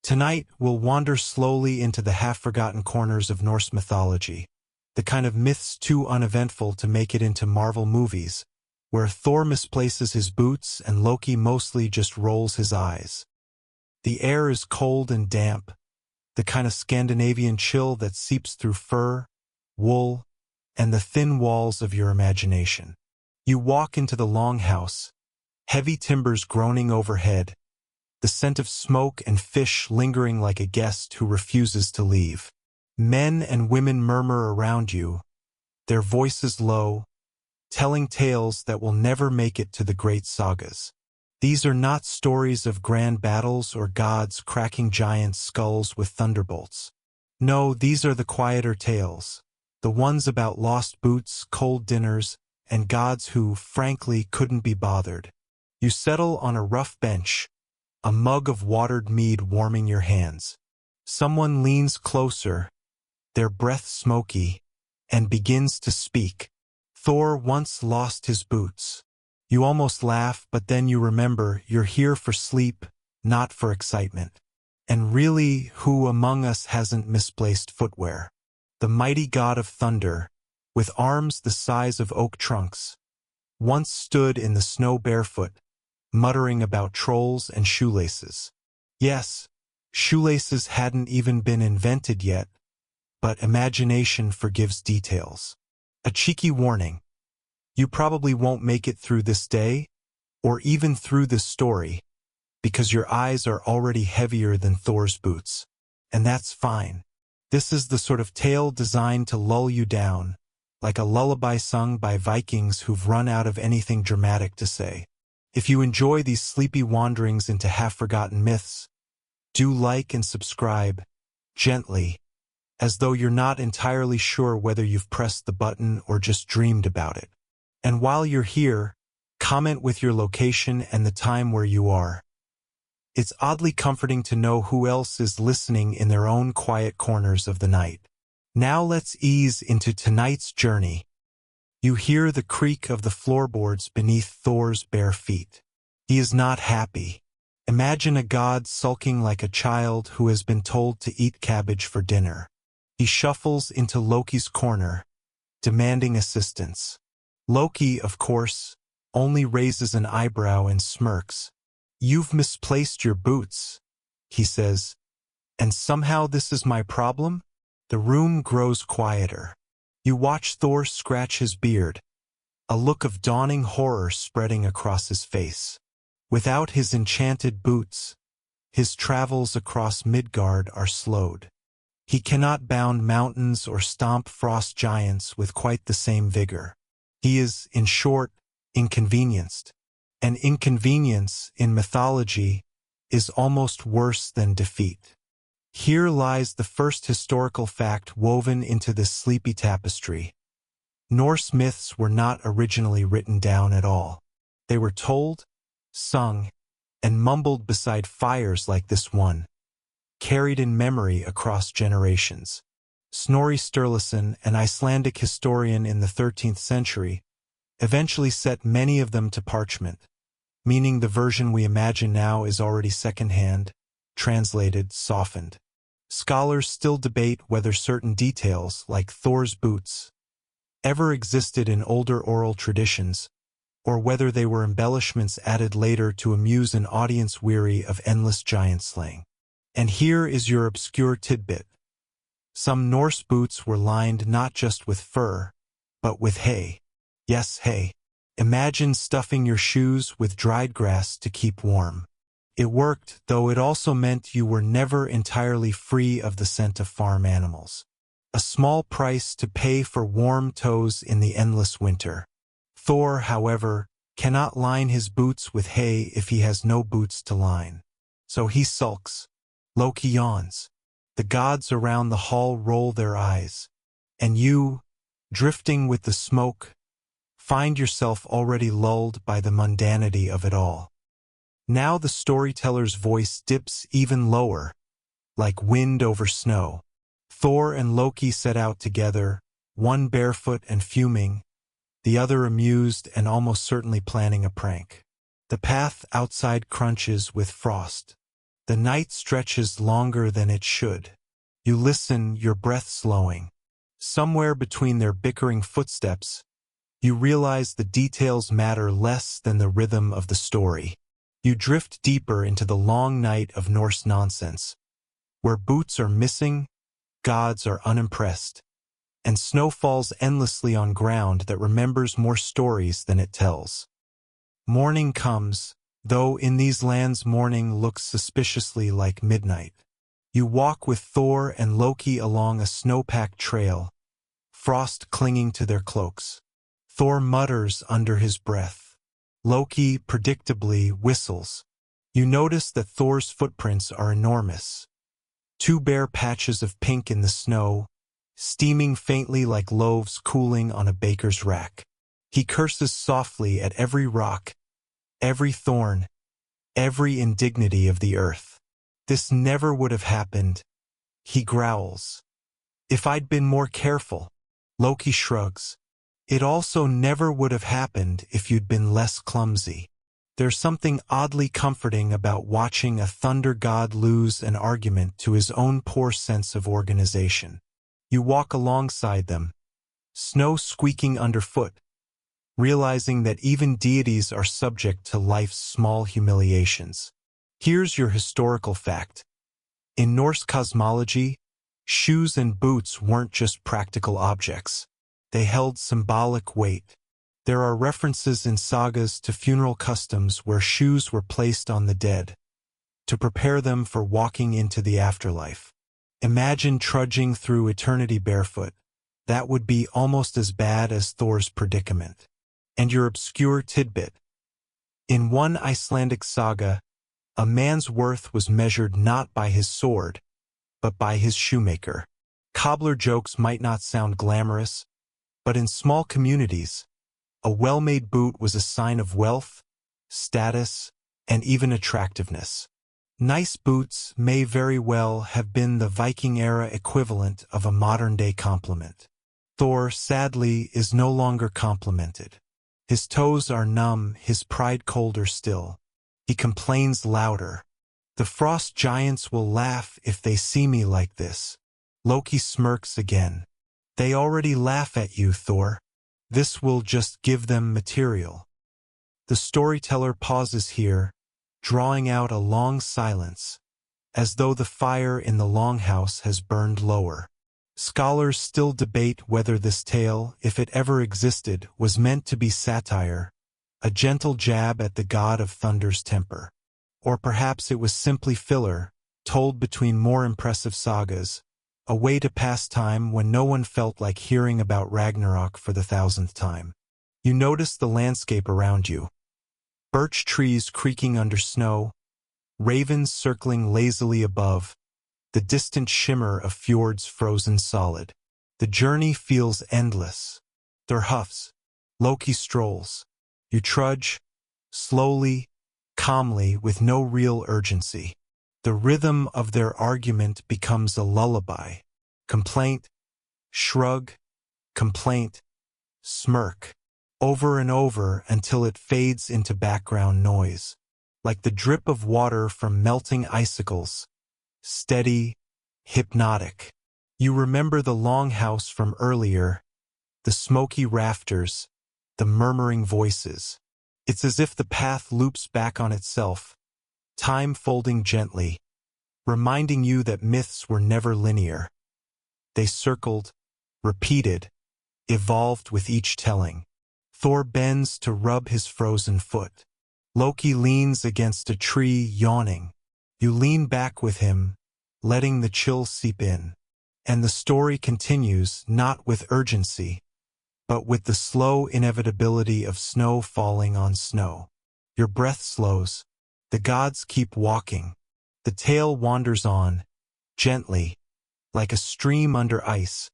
Tonight, we'll wander slowly into the half-forgotten corners of Norse mythology, the kind of myths too uneventful to make it into Marvel movies, where Thor misplaces his boots and Loki mostly just rolls his eyes. The air is cold and damp, the kind of Scandinavian chill that seeps through fur, wool, and the thin walls of your imagination. You walk into the longhouse, heavy timbers groaning overhead, the scent of smoke and fish lingering like a guest who refuses to leave. Men and women murmur around you, their voices low, telling tales that will never make it to the great sagas. These are not stories of grand battles or gods cracking giant skulls with thunderbolts. No, these are the quieter tales, the ones about lost boots, cold dinners, and gods who, frankly, couldn't be bothered. You settle on a rough bench, a mug of watered mead warming your hands. Someone leans closer, their breath smoky, and begins to speak. Thor once lost his boots. You almost laugh, but then you remember you're here for sleep, not for excitement. And really, who among us hasn't misplaced footwear? The mighty god of thunder, with arms the size of oak trunks, once stood in the snow barefoot, muttering about trolls and shoelaces. Yes, shoelaces hadn't even been invented yet, but imagination forgives details. A cheeky warning. You probably won't make it through this day, or even through this story, because your eyes are already heavier than Thor's boots. And that's fine. This is the sort of tale designed to lull you down, like a lullaby sung by Vikings who've run out of anything dramatic to say. If you enjoy these sleepy wanderings into half-forgotten myths, do like and subscribe, gently, as though you're not entirely sure whether you've pressed the button or just dreamed about it. And while you're here, comment with your location and the time where you are. It's oddly comforting to know who else is listening in their own quiet corners of the night. Now let's ease into tonight's journey. You hear the creak of the floorboards beneath Thor's bare feet. He is not happy. Imagine a god sulking like a child who has been told to eat cabbage for dinner. He shuffles into Loki's corner, demanding assistance. Loki, of course, only raises an eyebrow and smirks. "You've misplaced your boots," he says. "And somehow this is my problem?" The room grows quieter. You watch Thor scratch his beard, a look of dawning horror spreading across his face. Without his enchanted boots, his travels across Midgard are slowed. He cannot bound mountains or stomp frost giants with quite the same vigor. He is, in short, inconvenienced. And inconvenience, in mythology, is almost worse than defeat. Here lies the first historical fact woven into this sleepy tapestry. Norse myths were not originally written down at all. They were told, sung, and mumbled beside fires like this one, carried in memory across generations. Snorri Sturluson, an Icelandic historian in the 13th century, eventually set many of them to parchment, meaning the version we imagine now is already secondhand, translated, softened. Scholars still debate whether certain details, like Thor's boots, ever existed in older oral traditions, or whether they were embellishments added later to amuse an audience weary of endless giant slaying. And here is your obscure tidbit. Some Norse boots were lined not just with fur, but with hay. Yes, hay. Imagine stuffing your shoes with dried grass to keep warm. It worked, though it also meant you were never entirely free of the scent of farm animals. A small price to pay for warm toes in the endless winter. Thor, however, cannot line his boots with hay if he has no boots to line. So he sulks. Loki yawns. The gods around the hall roll their eyes. And you, drifting with the smoke, find yourself already lulled by the mundanity of it all. Now the storyteller's voice dips even lower, like wind over snow. Thor and Loki set out together, one barefoot and fuming, the other amused and almost certainly planning a prank. The path outside crunches with frost. The night stretches longer than it should. You listen, your breath slowing. Somewhere between their bickering footsteps, you realize the details matter less than the rhythm of the story. You drift deeper into the long night of Norse nonsense, where boots are missing, gods are unimpressed, and snow falls endlessly on ground that remembers more stories than it tells. Morning comes, though in these lands morning looks suspiciously like midnight. You walk with Thor and Loki along a snow-packed trail, frost clinging to their cloaks. Thor mutters under his breath. Loki predictably whistles. You notice that Thor's footprints are enormous. 2 bare patches of pink in the snow, steaming faintly like loaves cooling on a baker's rack. He curses softly at every rock, every thorn, every indignity of the earth. This never would have happened, he growls. If I'd been more careful. Loki shrugs. It also never would have happened if you'd been less clumsy. There's something oddly comforting about watching a thunder god lose an argument to his own poor sense of organization. You walk alongside them, snow squeaking underfoot, realizing that even deities are subject to life's small humiliations. Here's your historical fact. In Norse cosmology, shoes and boots weren't just practical objects. They held symbolic weight. There are references in sagas to funeral customs where shoes were placed on the dead, to prepare them for walking into the afterlife. Imagine trudging through eternity barefoot. That would be almost as bad as Thor's predicament. And your obscure tidbit. In one Icelandic saga, a man's worth was measured not by his sword, but by his shoemaker. Cobbler jokes might not sound glamorous, but in small communities, a well-made boot was a sign of wealth, status, and even attractiveness. Nice boots may very well have been the Viking-era equivalent of a modern-day compliment. Thor, sadly, is no longer complimented. His toes are numb, his pride colder still. He complains louder. The frost giants will laugh if they see me like this. Loki smirks again. They already laugh at you, Thor. This will just give them material. The storyteller pauses here, drawing out a long silence, as though the fire in the longhouse has burned lower. Scholars still debate whether this tale, if it ever existed, was meant to be satire, a gentle jab at the god of thunder's temper. Or perhaps it was simply filler, told between more impressive sagas, a way to pass time when no one felt like hearing about Ragnarok for the 1000th time. You notice the landscape around you. Birch trees creaking under snow, ravens circling lazily above, the distant shimmer of fjords frozen solid. The journey feels endless. Thor huffs. Loki strolls. You trudge, slowly, calmly, with no real urgency. The rhythm of their argument becomes a lullaby. Complaint, shrug, complaint, smirk, over and over until it fades into background noise, like the drip of water from melting icicles, steady, hypnotic. You remember the longhouse from earlier, the smoky rafters, the murmuring voices. It's as if the path loops back on itself, time folding gently, reminding you that myths were never linear. They circled, repeated, evolved with each telling. Thor bends to rub his frozen foot. Loki leans against a tree, yawning. You lean back with him, letting the chill seep in. And the story continues, not with urgency, but with the slow inevitability of snow falling on snow. Your breath slows. The gods keep walking. The tale wanders on, gently, like a stream under ice,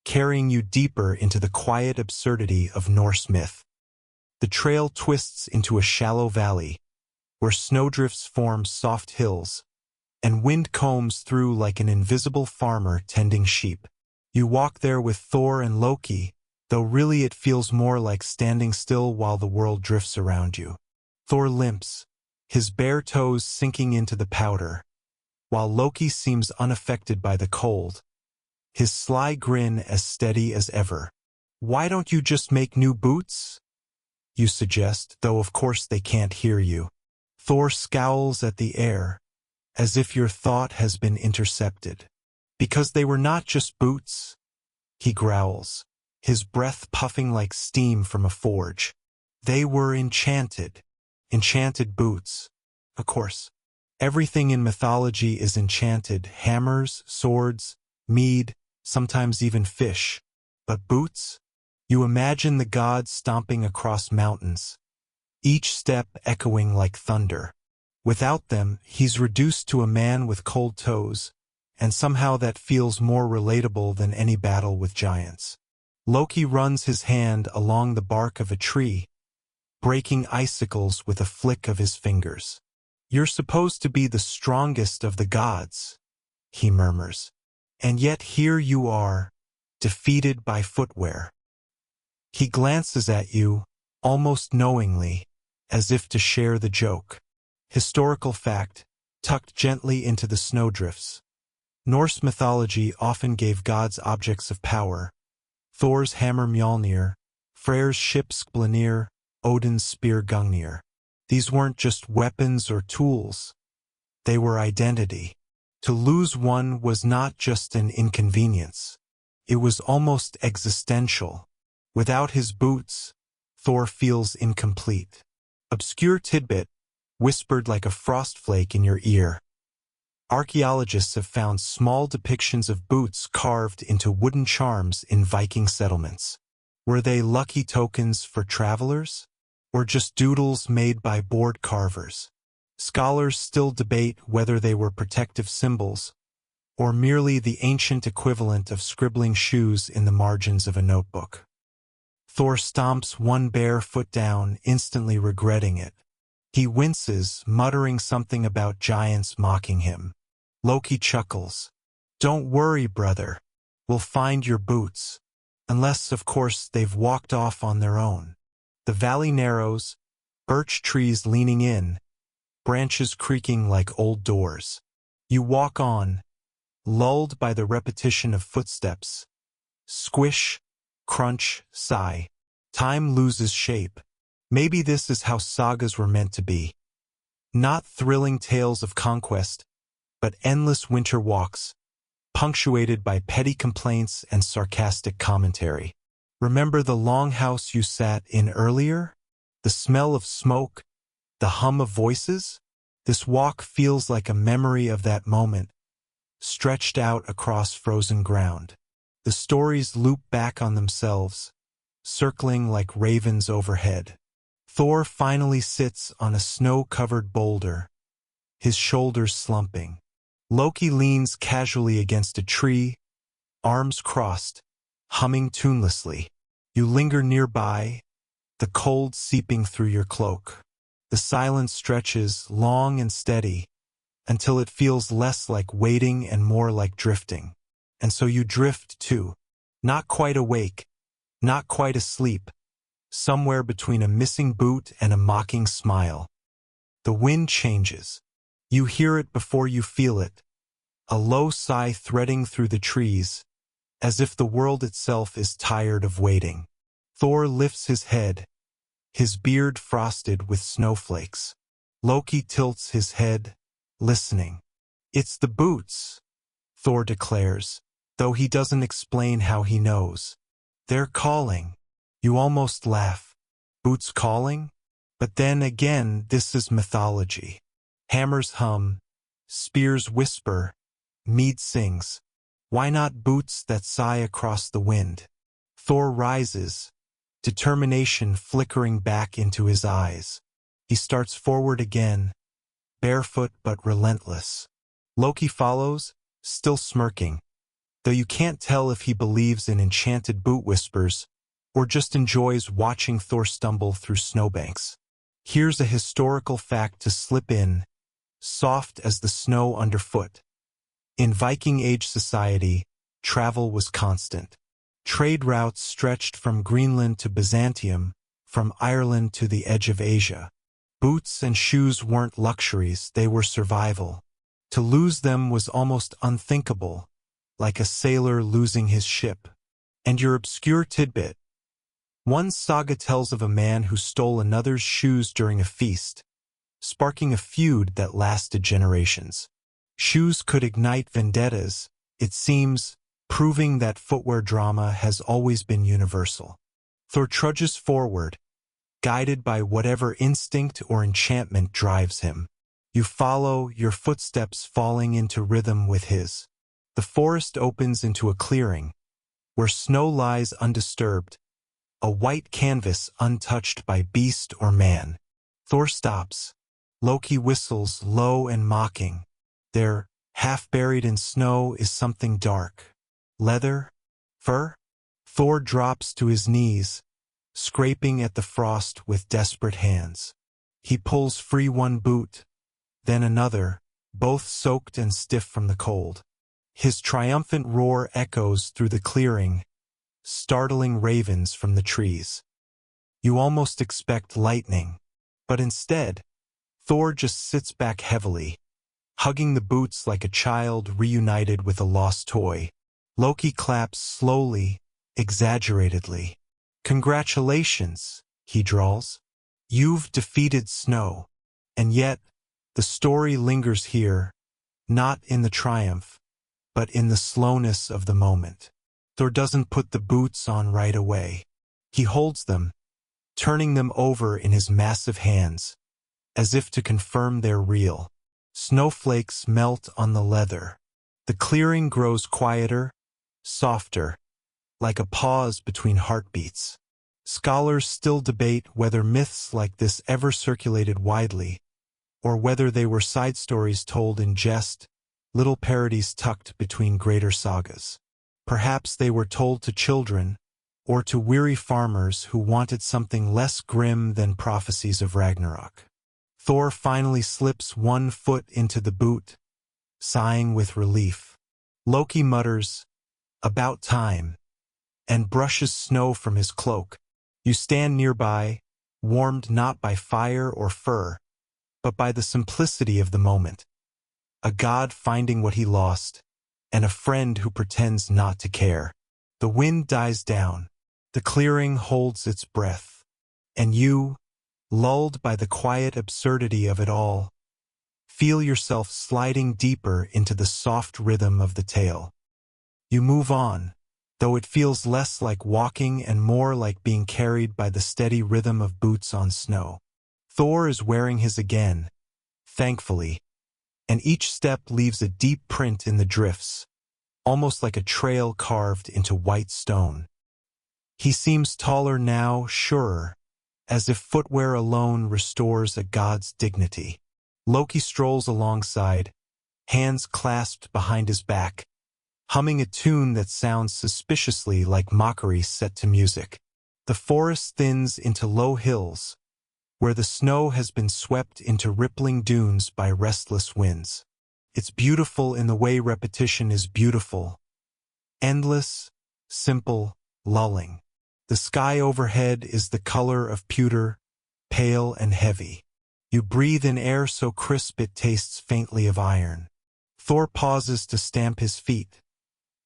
carrying you deeper into the quiet absurdity of Norse myth. The trail twists into a shallow valley, where snowdrifts form soft hills, and wind combs through like an invisible farmer tending sheep. You walk there with Thor and Loki, though really it feels more like standing still while the world drifts around you. Thor limps, his bare toes sinking into the powder, while Loki seems unaffected by the cold, his sly grin as steady as ever. "Why don't you just make new boots?" you suggest, though of course they can't hear you. Thor scowls at the air, as if your thought has been intercepted. "Because they were not just boots," he growls, his breath puffing like steam from a forge. "They were enchanted. Enchanted boots. Of course. Everything in mythology is enchanted: hammers, swords, mead, sometimes even fish. But boots? You imagine the gods stomping across mountains, each step echoing like thunder. Without them, he's reduced to a man with cold toes, and somehow that feels more relatable than any battle with giants." Loki runs his hand along the bark of a tree, breaking icicles with a flick of his fingers. "You're supposed to be the strongest of the gods," he murmurs. "And yet here you are, defeated by footwear." He glances at you, almost knowingly, as if to share the joke. Historical fact, tucked gently into the snowdrifts. Norse mythology often gave gods objects of power: Thor's hammer Mjolnir, Freyr's ship Sklanir, Odin's spear Gungnir. These weren't just weapons or tools. They were identity. To lose one was not just an inconvenience. It was almost existential. Without his boots, Thor feels incomplete. Obscure tidbit, whispered like a frostflake in your ear. Archaeologists have found small depictions of boots carved into wooden charms in Viking settlements. Were they lucky tokens for travelers? Or just doodles made by board carvers? Scholars still debate whether they were protective symbols, or merely the ancient equivalent of scribbling shoes in the margins of a notebook. Thor stomps one bare foot down, instantly regretting it. He winces, muttering something about giants mocking him. Loki chuckles. "Don't worry, brother. We'll find your boots. Unless, of course, they've walked off on their own." The valley narrows, birch trees leaning in, branches creaking like old doors. You walk on, lulled by the repetition of footsteps. Squish, crunch, sigh. Time loses shape. Maybe this is how sagas were meant to be. Not thrilling tales of conquest, but endless winter walks, punctuated by petty complaints and sarcastic commentary. Remember the longhouse you sat in earlier? The smell of smoke? The hum of voices? This walk feels like a memory of that moment, stretched out across frozen ground. The stories loop back on themselves, circling like ravens overhead. Thor finally sits on a snow-covered boulder, his shoulders slumping. Loki leans casually against a tree, arms crossed, humming tunelessly. You linger nearby, the cold seeping through your cloak. The silence stretches long and steady, until it feels less like waiting and more like drifting. And so you drift too, not quite awake, not quite asleep, somewhere between a missing boot and a mocking smile. The wind changes. You hear it before you feel it, a low sigh threading through the trees, as if the world itself is tired of waiting. Thor lifts his head, his beard frosted with snowflakes. Loki tilts his head, listening. "It's the boots," Thor declares, though he doesn't explain how he knows. "They're calling." You almost laugh. Boots calling? But then again, this is mythology. Hammers hum, spears whisper, mead sings. Why not boots that sigh across the wind? Thor rises, determination flickering back into his eyes. He starts forward again, barefoot but relentless. Loki follows, still smirking, though you can't tell if he believes in enchanted boot whispers or just enjoys watching Thor stumble through snowbanks. Here's a historical fact to slip in, soft as the snow underfoot. In Viking Age society, travel was constant. Trade routes stretched from Greenland to Byzantium, from Ireland to the edge of Asia. Boots and shoes weren't luxuries, they were survival. To lose them was almost unthinkable, like a sailor losing his ship. And your obscure tidbit. One saga tells of a man who stole another's shoes during a feast, sparking a feud that lasted generations. Shoes could ignite vendettas, it seems, proving that footwear drama has always been universal. Thor trudges forward, guided by whatever instinct or enchantment drives him. You follow, your footsteps falling into rhythm with his. The forest opens into a clearing, where snow lies undisturbed, a white canvas untouched by beast or man. Thor stops. Loki whistles, low and mocking. There, half buried in snow, is something dark. Leather? Fur? Thor drops to his knees, scraping at the frost with desperate hands. He pulls free one boot, then another, both soaked and stiff from the cold. His triumphant roar echoes through the clearing, startling ravens from the trees. You almost expect lightning, but instead, Thor just sits back heavily, hugging the boots like a child reunited with a lost toy. Loki claps slowly, exaggeratedly. "Congratulations," he drawls. "You've defeated snow." And yet, the story lingers here, not in the triumph, but in the slowness of the moment. Thor doesn't put the boots on right away. He holds them, turning them over in his massive hands, as if to confirm they're real. Snowflakes melt on the leather. The clearing grows quieter, softer, like a pause between heartbeats. Scholars still debate whether myths like this ever circulated widely, or whether they were side stories told in jest, little parodies tucked between greater sagas. Perhaps they were told to children, or to weary farmers who wanted something less grim than prophecies of Ragnarok. Thor finally slips one foot into the boot, sighing with relief. Loki mutters, "About time," and brushes snow from his cloak. You stand nearby, warmed not by fire or fur, but by the simplicity of the moment. A god finding what he lost, and a friend who pretends not to care. The wind dies down, the clearing holds its breath, and you, lulled by the quiet absurdity of it all, feel yourself sliding deeper into the soft rhythm of the tale. You move on, though it feels less like walking and more like being carried by the steady rhythm of boots on snow. Thor is wearing his again, thankfully, and each step leaves a deep print in the drifts, almost like a trail carved into white stone. He seems taller now, surer, as if footwear alone restores a god's dignity. Loki strolls alongside, hands clasped behind his back, humming a tune that sounds suspiciously like mockery set to music. The forest thins into low hills, where the snow has been swept into rippling dunes by restless winds. It's beautiful in the way repetition is beautiful. Endless, simple, lulling. The sky overhead is the color of pewter, pale and heavy. You breathe in air so crisp it tastes faintly of iron. Thor pauses to stamp his feet.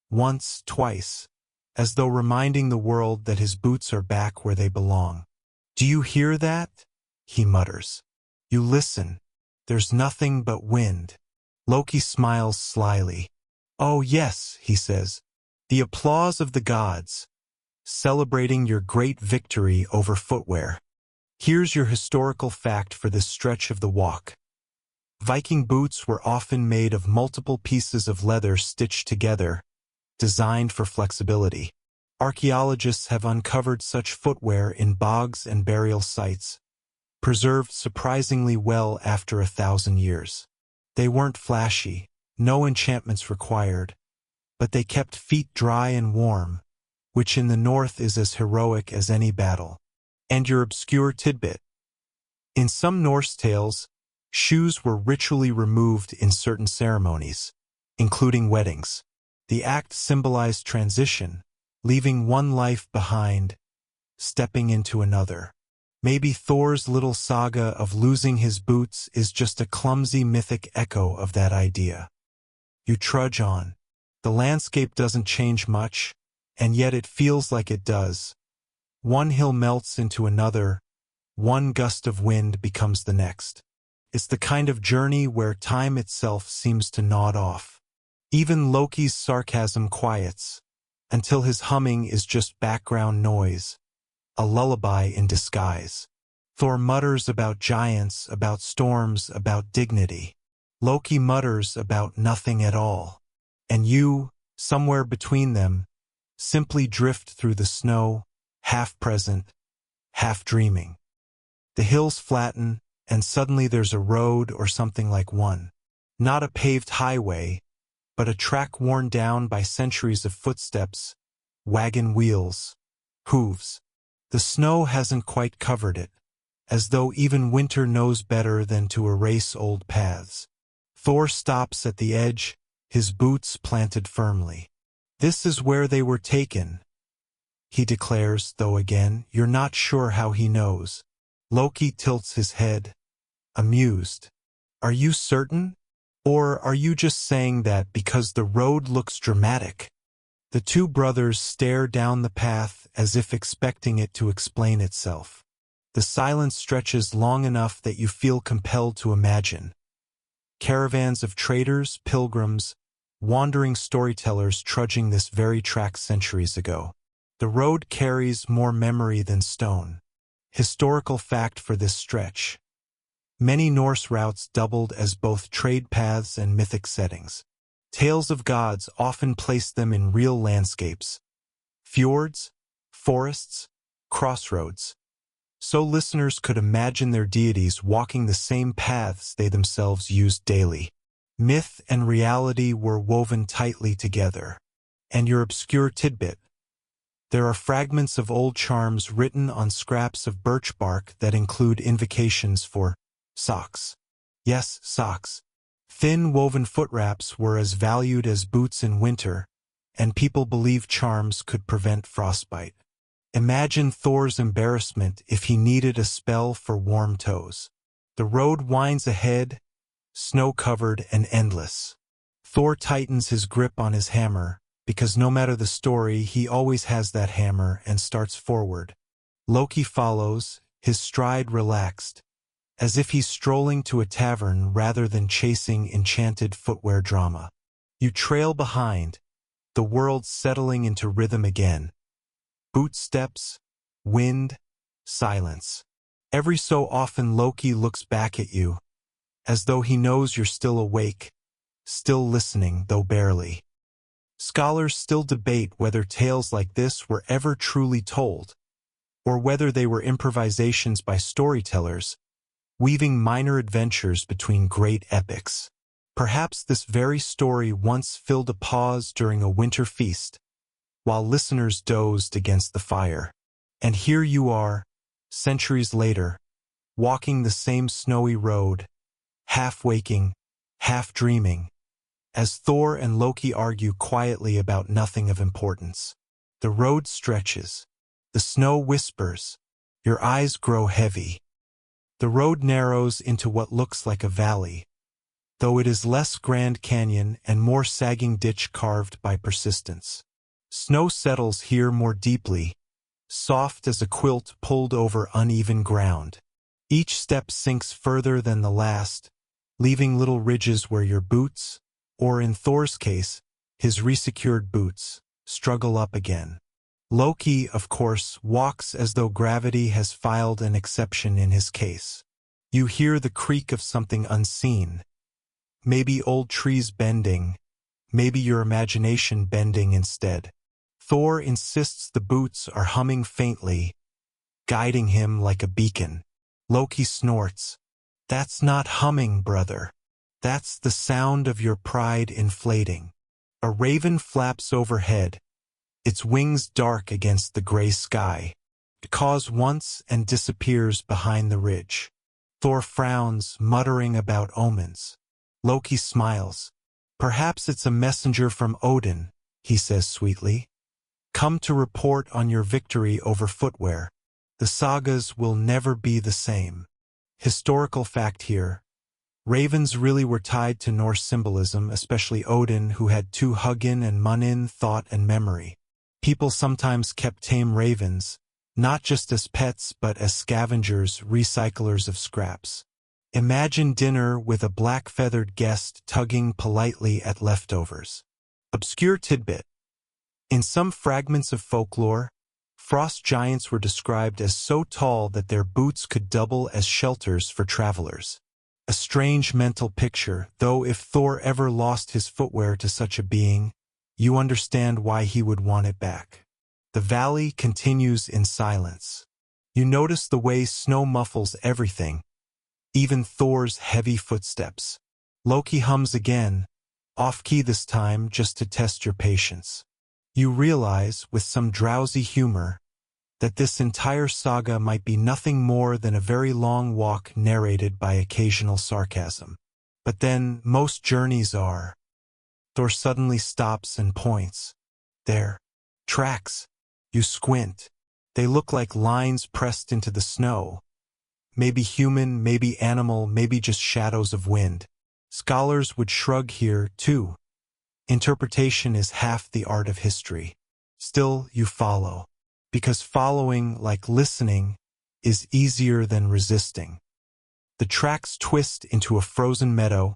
Once, twice, as though reminding the world that his boots are back where they belong. "Do you hear that?" he mutters. You listen. There's nothing but wind. Loki smiles slyly. "Oh yes," he says, "the applause of the gods, celebrating your great victory over footwear. Here's your historical fact for this stretch of the walk. Viking boots were often made of multiple pieces of leather stitched together, designed for flexibility. Archaeologists have uncovered such footwear in bogs and burial sites, preserved surprisingly well after 1,000 years. They weren't flashy, no enchantments required, but they kept feet dry and warm, which in the north is as heroic as any battle." And your obscure tidbit. In some Norse tales, shoes were ritually removed in certain ceremonies, including weddings. The act symbolized transition, leaving one life behind, stepping into another. Maybe Thor's little saga of losing his boots is just a clumsy mythic echo of that idea. You trudge on. The landscape doesn't change much, and yet it feels like it does. One hill melts into another, one gust of wind becomes the next. It's the kind of journey where time itself seems to nod off. Even Loki's sarcasm quiets, until his humming is just background noise, a lullaby in disguise. Thor mutters about giants, about storms, about dignity. Loki mutters about nothing at all. And you, somewhere between them, simply drift through the snow, half present, half dreaming. The hills flatten, and suddenly there's a road or something like one. Not a paved highway, but a track worn down by centuries of footsteps, wagon wheels, hooves. The snow hasn't quite covered it, as though even winter knows better than to erase old paths. Thor stops at the edge, his boots planted firmly. This is where they were taken, he declares, though again, you're not sure how he knows. Loki tilts his head, amused. Are you certain? Or are you just saying that because the road looks dramatic? The two brothers stare down the path as if expecting it to explain itself. The silence stretches long enough that you feel compelled to imagine. Caravans of traders, pilgrims, wandering storytellers trudging this very track centuries ago. The road carries more memory than stone. Historical fact for this stretch. Many Norse routes doubled as both trade paths and mythic settings. Tales of gods often placed them in real landscapes. Fjords, forests, crossroads. So listeners could imagine their deities walking the same paths they themselves used daily. Myth and reality were woven tightly together. And your obscure tidbit. There are fragments of old charms written on scraps of birch bark that include invocations for socks. Yes, socks. Thin woven foot wraps were as valued as boots in winter, and people believed charms could prevent frostbite. Imagine Thor's embarrassment if he needed a spell for warm toes. The road winds ahead, snow-covered and endless. Thor tightens his grip on his hammer, because no matter the story, he always has that hammer and starts forward. Loki follows, his stride relaxed, as if he's strolling to a tavern rather than chasing enchanted footwear drama. You trail behind, the world settling into rhythm again. Bootsteps, wind, silence. Every so often Loki looks back at you, as though he knows you're still awake, still listening, though barely. Scholars still debate whether tales like this were ever truly told, or whether they were improvisations by storytellers, weaving minor adventures between great epics. Perhaps this very story once filled a pause during a winter feast, while listeners dozed against the fire. And here you are, centuries later, walking the same snowy road, half waking, half dreaming, as Thor and Loki argue quietly about nothing of importance. The road stretches. The snow whispers. Your eyes grow heavy. The road narrows into what looks like a valley, though it is less Grand Canyon and more sagging ditch carved by persistence. Snow settles here more deeply, soft as a quilt pulled over uneven ground. Each step sinks further than the last, leaving little ridges where your boots, or in Thor's case, his resecured boots, struggle up again. Loki, of course, walks as though gravity has filed an exception in his case. You hear the creak of something unseen. Maybe old trees bending, maybe your imagination bending instead. Thor insists the boots are humming faintly, guiding him like a beacon. Loki snorts. That's not humming, brother. That's the sound of your pride inflating. A raven flaps overhead, its wings dark against the gray sky. It caws once and disappears behind the ridge. Thor frowns, muttering about omens. Loki smiles. Perhaps it's a messenger from Odin, he says sweetly. Come to report on your victory over footwear. The sagas will never be the same. Historical fact here. Ravens really were tied to Norse symbolism, especially Odin, who had two Hugin and Munin, thought and memory. People sometimes kept tame ravens, not just as pets but as scavengers, recyclers of scraps. Imagine dinner with a black-feathered guest tugging politely at leftovers. Obscure tidbit. In some fragments of folklore, frost giants were described as so tall that their boots could double as shelters for travelers. A strange mental picture, though if Thor ever lost his footwear to such a being, you understand why he would want it back. The valley continues in silence. You notice the way snow muffles everything, even Thor's heavy footsteps. Loki hums again, off-key this time just to test your patience. You realize, with some drowsy humor, that this entire saga might be nothing more than a very long walk narrated by occasional sarcasm. But then, most journeys are. Thor suddenly stops and points. There. Tracks. You squint. They look like lines pressed into the snow. Maybe human, maybe animal, maybe just shadows of wind. Scholars would shrug here, too. Interpretation is half the art of history. Still, you follow. Because following, like listening, is easier than resisting. The tracks twist into a frozen meadow,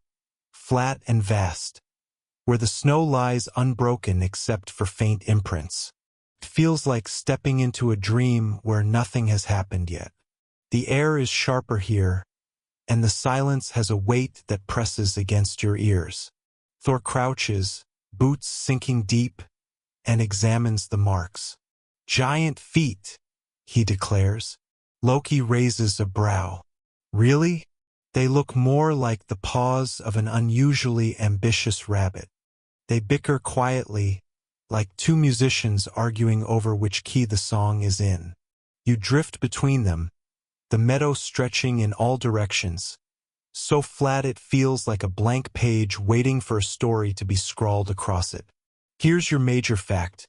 flat and vast, where the snow lies unbroken except for faint imprints. It feels like stepping into a dream where nothing has happened yet. The air is sharper here, and the silence has a weight that presses against your ears. Thor crouches, boots sinking deep, and examines the marks. Giant feet, he declares. Loki raises a brow. Really? They look more like the paws of an unusually ambitious rabbit. They bicker quietly, like two musicians arguing over which key the song is in. You drift between them, the meadow stretching in all directions, so flat it feels like a blank page waiting for a story to be scrawled across it. Here's your major fact.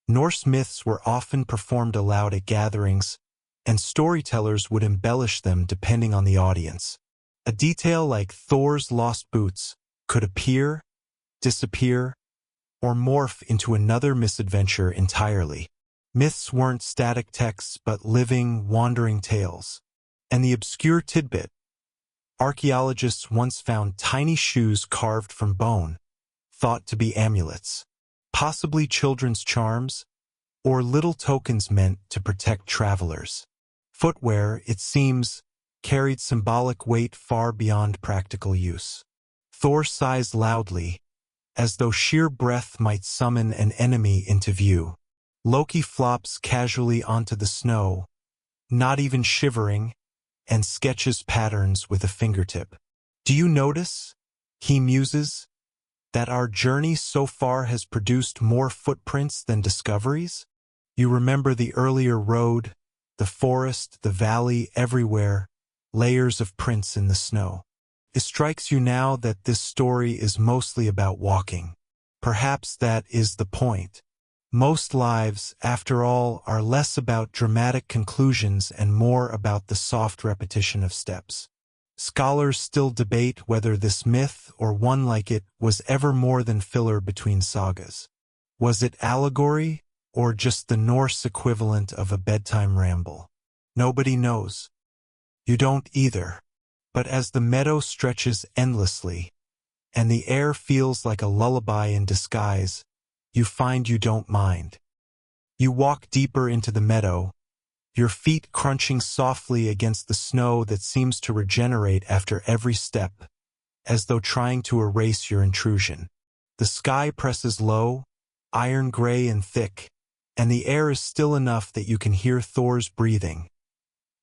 Norse myths were often performed aloud at gatherings, and storytellers would embellish them depending on the audience. A detail like Thor's lost boots could appear, disappear, or morph into another misadventure entirely. Myths weren't static texts but living, wandering tales. And the obscure tidbit. Archaeologists once found tiny shoes carved from bone, thought to be amulets. Possibly children's charms, or little tokens meant to protect travelers. Footwear, it seems, carried symbolic weight far beyond practical use. Thor sighs loudly, as though sheer breath might summon an enemy into view. Loki flops casually onto the snow, not even shivering, and sketches patterns with a fingertip. Do you notice, he muses, that our journey so far has produced more footprints than discoveries? You remember the earlier road, the forest, the valley, everywhere, layers of prints in the snow. It strikes you now that this story is mostly about walking. Perhaps that is the point. Most lives, after all, are less about dramatic conclusions and more about the soft repetition of steps. Scholars still debate whether this myth, or one like it, was ever more than filler between sagas. Was it allegory, or just the Norse equivalent of a bedtime ramble? Nobody knows. You don't either. But as the meadow stretches endlessly, and the air feels like a lullaby in disguise, you find you don't mind. You walk deeper into the meadow, your feet crunching softly against the snow that seems to regenerate after every step, as though trying to erase your intrusion. The sky presses low, iron gray and thick, and the air is still enough that you can hear Thor's breathing.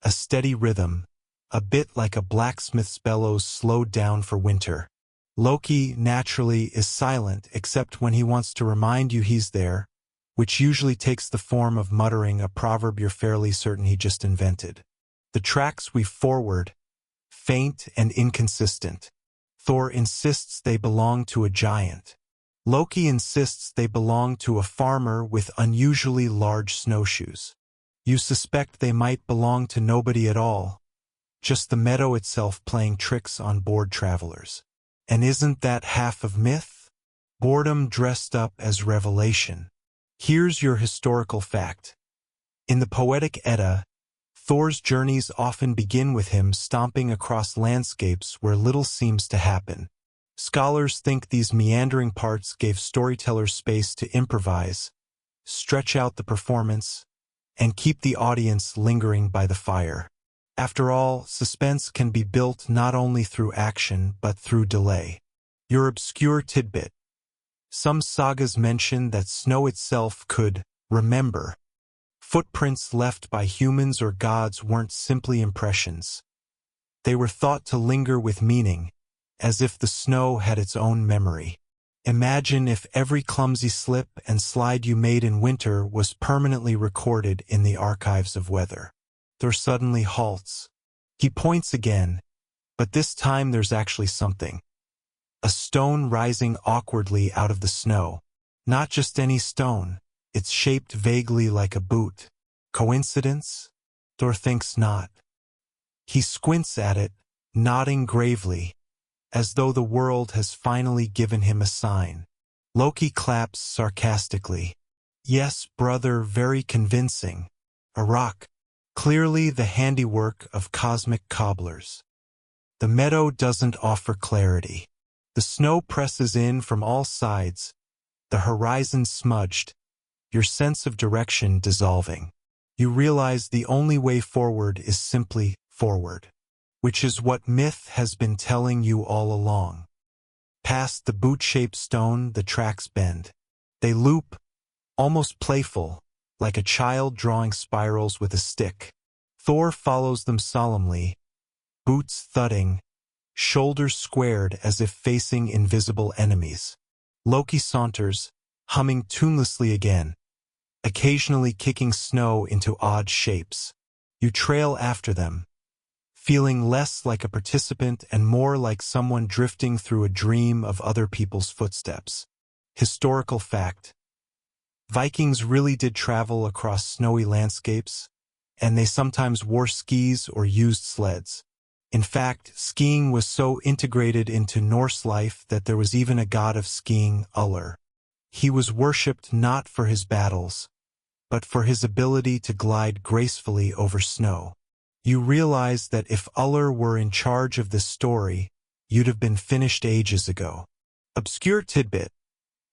A steady rhythm, a bit like a blacksmith's bellows slowed down for winter. Loki, naturally, is silent except when he wants to remind you he's there, which usually takes the form of muttering a proverb you're fairly certain he just invented. The tracks weave forward, faint and inconsistent. Thor insists they belong to a giant. Loki insists they belong to a farmer with unusually large snowshoes. You suspect they might belong to nobody at all, just the meadow itself playing tricks on bored travelers. And isn't that half of myth? Boredom dressed up as revelation. Here's your historical fact. In the poetic Edda, Thor's journeys often begin with him stomping across landscapes where little seems to happen. Scholars think these meandering parts gave storytellers space to improvise, stretch out the performance, and keep the audience lingering by the fire. After all, suspense can be built not only through action but through delay. Your obscure tidbit. Some sagas mention that snow itself could remember. Footprints left by humans or gods weren't simply impressions. They were thought to linger with meaning, as if the snow had its own memory. Imagine if every clumsy slip and slide you made in winter was permanently recorded in the archives of weather. Thor suddenly halts. He points again, but this time there's actually something. A stone rising awkwardly out of the snow. Not just any stone, it's shaped vaguely like a boot. Coincidence? Thor thinks not. He squints at it, nodding gravely, as though the world has finally given him a sign. Loki claps sarcastically. Yes, brother, very convincing. A rock. Clearly the handiwork of cosmic cobblers. The meadow doesn't offer clarity. The snow presses in from all sides, the horizon smudged, your sense of direction dissolving. You realize the only way forward is simply forward, which is what myth has been telling you all along. Past the boot-shaped stone, the tracks bend. They loop, almost playful, like a child drawing spirals with a stick. Thor follows them solemnly, boots thudding, shoulders squared as if facing invisible enemies. Loki saunters, humming tunelessly again, occasionally kicking snow into odd shapes. You trail after them, feeling less like a participant and more like someone drifting through a dream of other people's footsteps. Historical fact. Vikings really did travel across snowy landscapes, and they sometimes wore skis or used sleds. In fact, skiing was so integrated into Norse life that there was even a god of skiing, Ullr. He was worshipped not for his battles, but for his ability to glide gracefully over snow. You realize that if Ullr were in charge of this story, you'd have been finished ages ago. Obscure tidbit.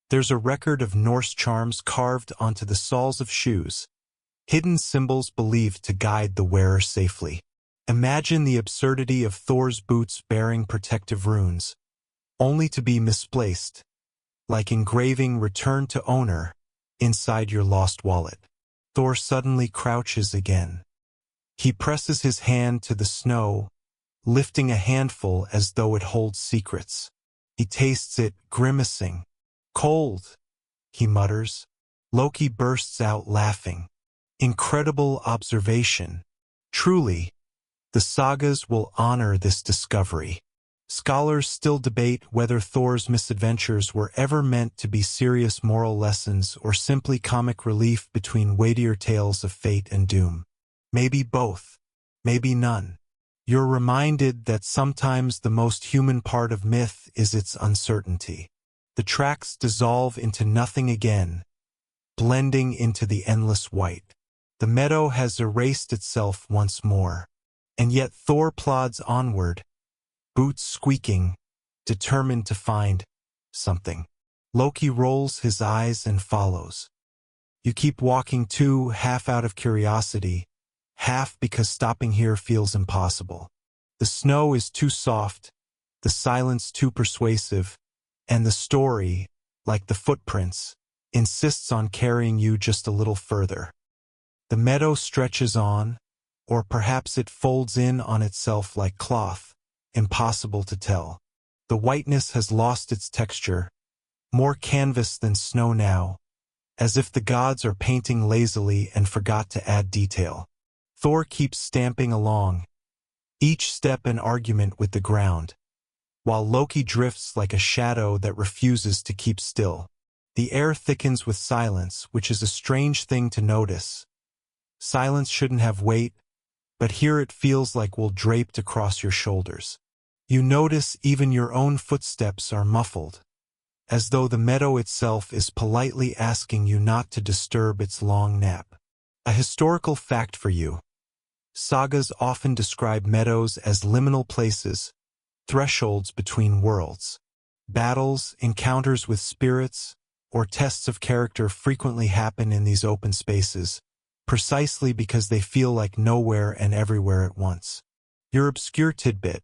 There's a record of Norse charms carved onto the soles of shoes, hidden symbols believed to guide the wearer safely. Imagine the absurdity of Thor's boots bearing protective runes, only to be misplaced, like engraving "Return to Owner" inside your lost wallet. Thor suddenly crouches again. He presses his hand to the snow, lifting a handful as though it holds secrets. He tastes it, grimacing. Cold, he mutters. Loki bursts out laughing. Incredible observation. Truly, the sagas will honor this discovery. Scholars still debate whether Thor's misadventures were ever meant to be serious moral lessons or simply comic relief between weightier tales of fate and doom. Maybe both, maybe none. You're reminded that sometimes the most human part of myth is its uncertainty. The tracks dissolve into nothing again, blending into the endless white. The meadow has erased itself once more. And yet Thor plods onward, boots squeaking, determined to find something. Loki rolls his eyes and follows. You keep walking too, half out of curiosity, half because stopping here feels impossible. The snow is too soft, the silence too persuasive, and the story, like the footprints, insists on carrying you just a little further. The meadow stretches on, or perhaps it folds in on itself like cloth, impossible to tell. The whiteness has lost its texture, more canvas than snow now, as if the gods are painting lazily and forgot to add detail. Thor keeps stamping along, each step an argument with the ground, while Loki drifts like a shadow that refuses to keep still. The air thickens with silence, which is a strange thing to notice. Silence shouldn't have weight, but here it feels like wool draped across your shoulders. You notice even your own footsteps are muffled, as though the meadow itself is politely asking you not to disturb its long nap. A historical fact for you. Sagas often describe meadows as liminal places, thresholds between worlds. Battles, encounters with spirits, or tests of character frequently happen in these open spaces, precisely because they feel like nowhere and everywhere at once. Your obscure tidbit.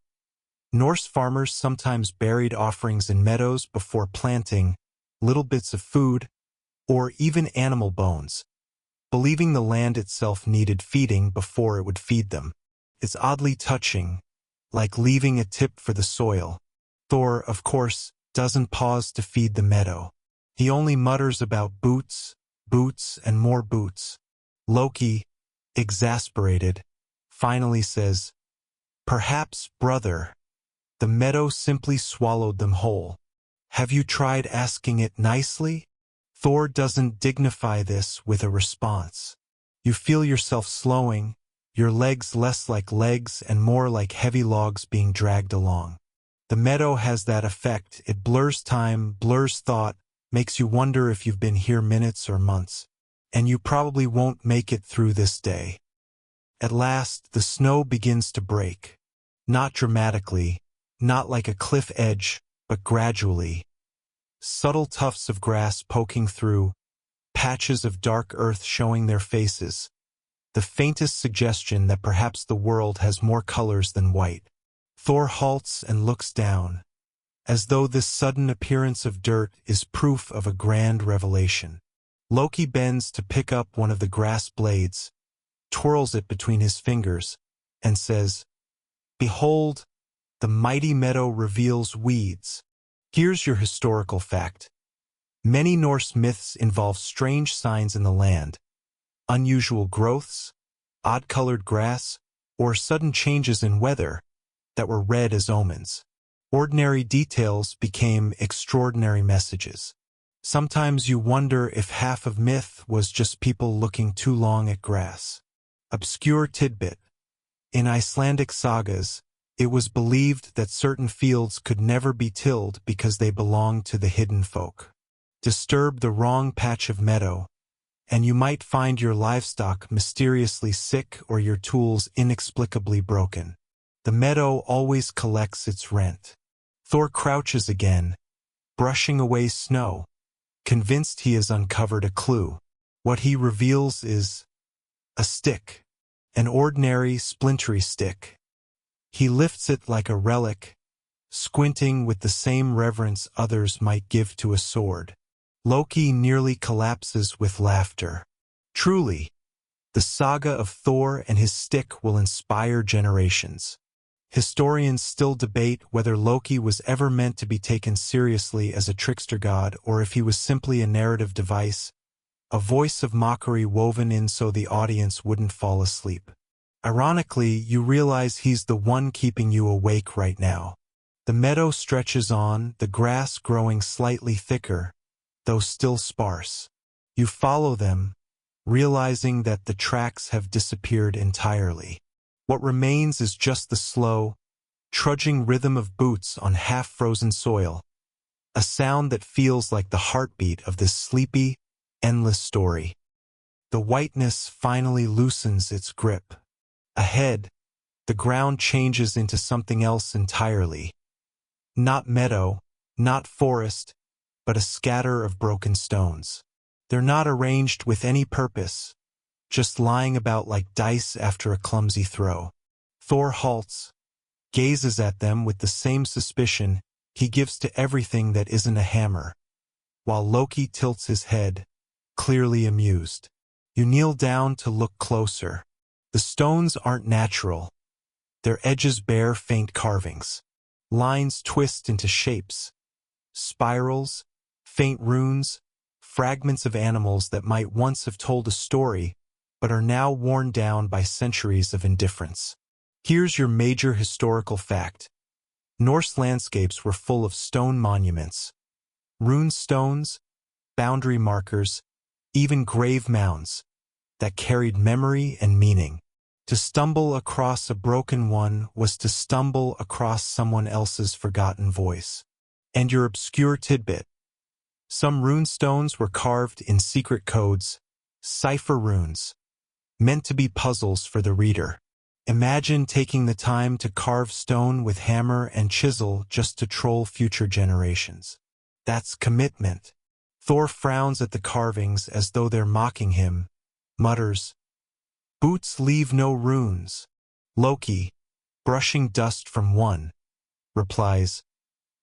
Norse farmers sometimes buried offerings in meadows before planting, little bits of food, or even animal bones, believing the land itself needed feeding before it would feed them. It's oddly touching, like leaving a tip for the soil. Thor, of course, doesn't pause to feed the meadow. He only mutters about boots, boots, and more boots. Loki, exasperated, finally says, "Perhaps, brother." The meadow simply swallowed them whole. Have you tried asking it nicely? Thor doesn't dignify this with a response. You feel yourself slowing, your legs less like legs and more like heavy logs being dragged along. The meadow has that effect. It blurs time, blurs thought, makes you wonder if you've been here minutes or months. And you probably won't make it through this day. At last, the snow begins to break. Not dramatically, not like a cliff edge, but gradually. Subtle tufts of grass poking through, patches of dark earth showing their faces. The faintest suggestion that perhaps the world has more colors than white. Thor halts and looks down, as though this sudden appearance of dirt is proof of a grand revelation. Loki bends to pick up one of the grass blades, twirls it between his fingers, and says, "Behold, the mighty meadow reveals weeds." Here's your historical fact. Many Norse myths involve strange signs in the land, unusual growths, odd-colored grass, or sudden changes in weather that were read as omens. Ordinary details became extraordinary messages. Sometimes you wonder if half of myth was just people looking too long at grass. Obscure tidbit. In Icelandic sagas, it was believed that certain fields could never be tilled because they belonged to the hidden folk. Disturb the wrong patch of meadow, and you might find your livestock mysteriously sick or your tools inexplicably broken. The meadow always collects its rent. Thor crouches again, brushing away snow, convinced he has uncovered a clue. What he reveals is a stick, an ordinary, splintery stick. He lifts it like a relic, squinting with the same reverence others might give to a sword. Loki nearly collapses with laughter. Truly, the saga of Thor and his stick will inspire generations. Historians still debate whether Loki was ever meant to be taken seriously as a trickster god or if he was simply a narrative device, a voice of mockery woven in so the audience wouldn't fall asleep. Ironically, you realize he's the one keeping you awake right now. The meadow stretches on, the grass growing slightly thicker, though still sparse. You follow them, realizing that the tracks have disappeared entirely. What remains is just the slow, trudging rhythm of boots on half-frozen soil, a sound that feels like the heartbeat of this sleepy, endless story. The whiteness finally loosens its grip. Ahead, the ground changes into something else entirely. Not meadow, not forest, but a scatter of broken stones. They're not arranged with any purpose, just lying about like dice after a clumsy throw. Thor halts, gazes at them with the same suspicion he gives to everything that isn't a hammer, while Loki tilts his head, clearly amused. You kneel down to look closer. The stones aren't natural. Their edges bear faint carvings. Lines twist into shapes, spirals, faint runes, fragments of animals that might once have told a story, but are now worn down by centuries of indifference. Here's your major historical fact. Norse landscapes were full of stone monuments, rune stones, boundary markers, even grave mounds. that carried memory and meaning. To stumble across a broken one was to stumble across someone else's forgotten voice. And your obscure tidbit. Some runestones were carved in secret codes, cipher runes, meant to be puzzles for the reader. Imagine taking the time to carve stone with hammer and chisel just to troll future generations. That's commitment. Thor frowns at the carvings as though they're mocking him, mutters, "Boots leave no runes." Loki, brushing dust from one, replies,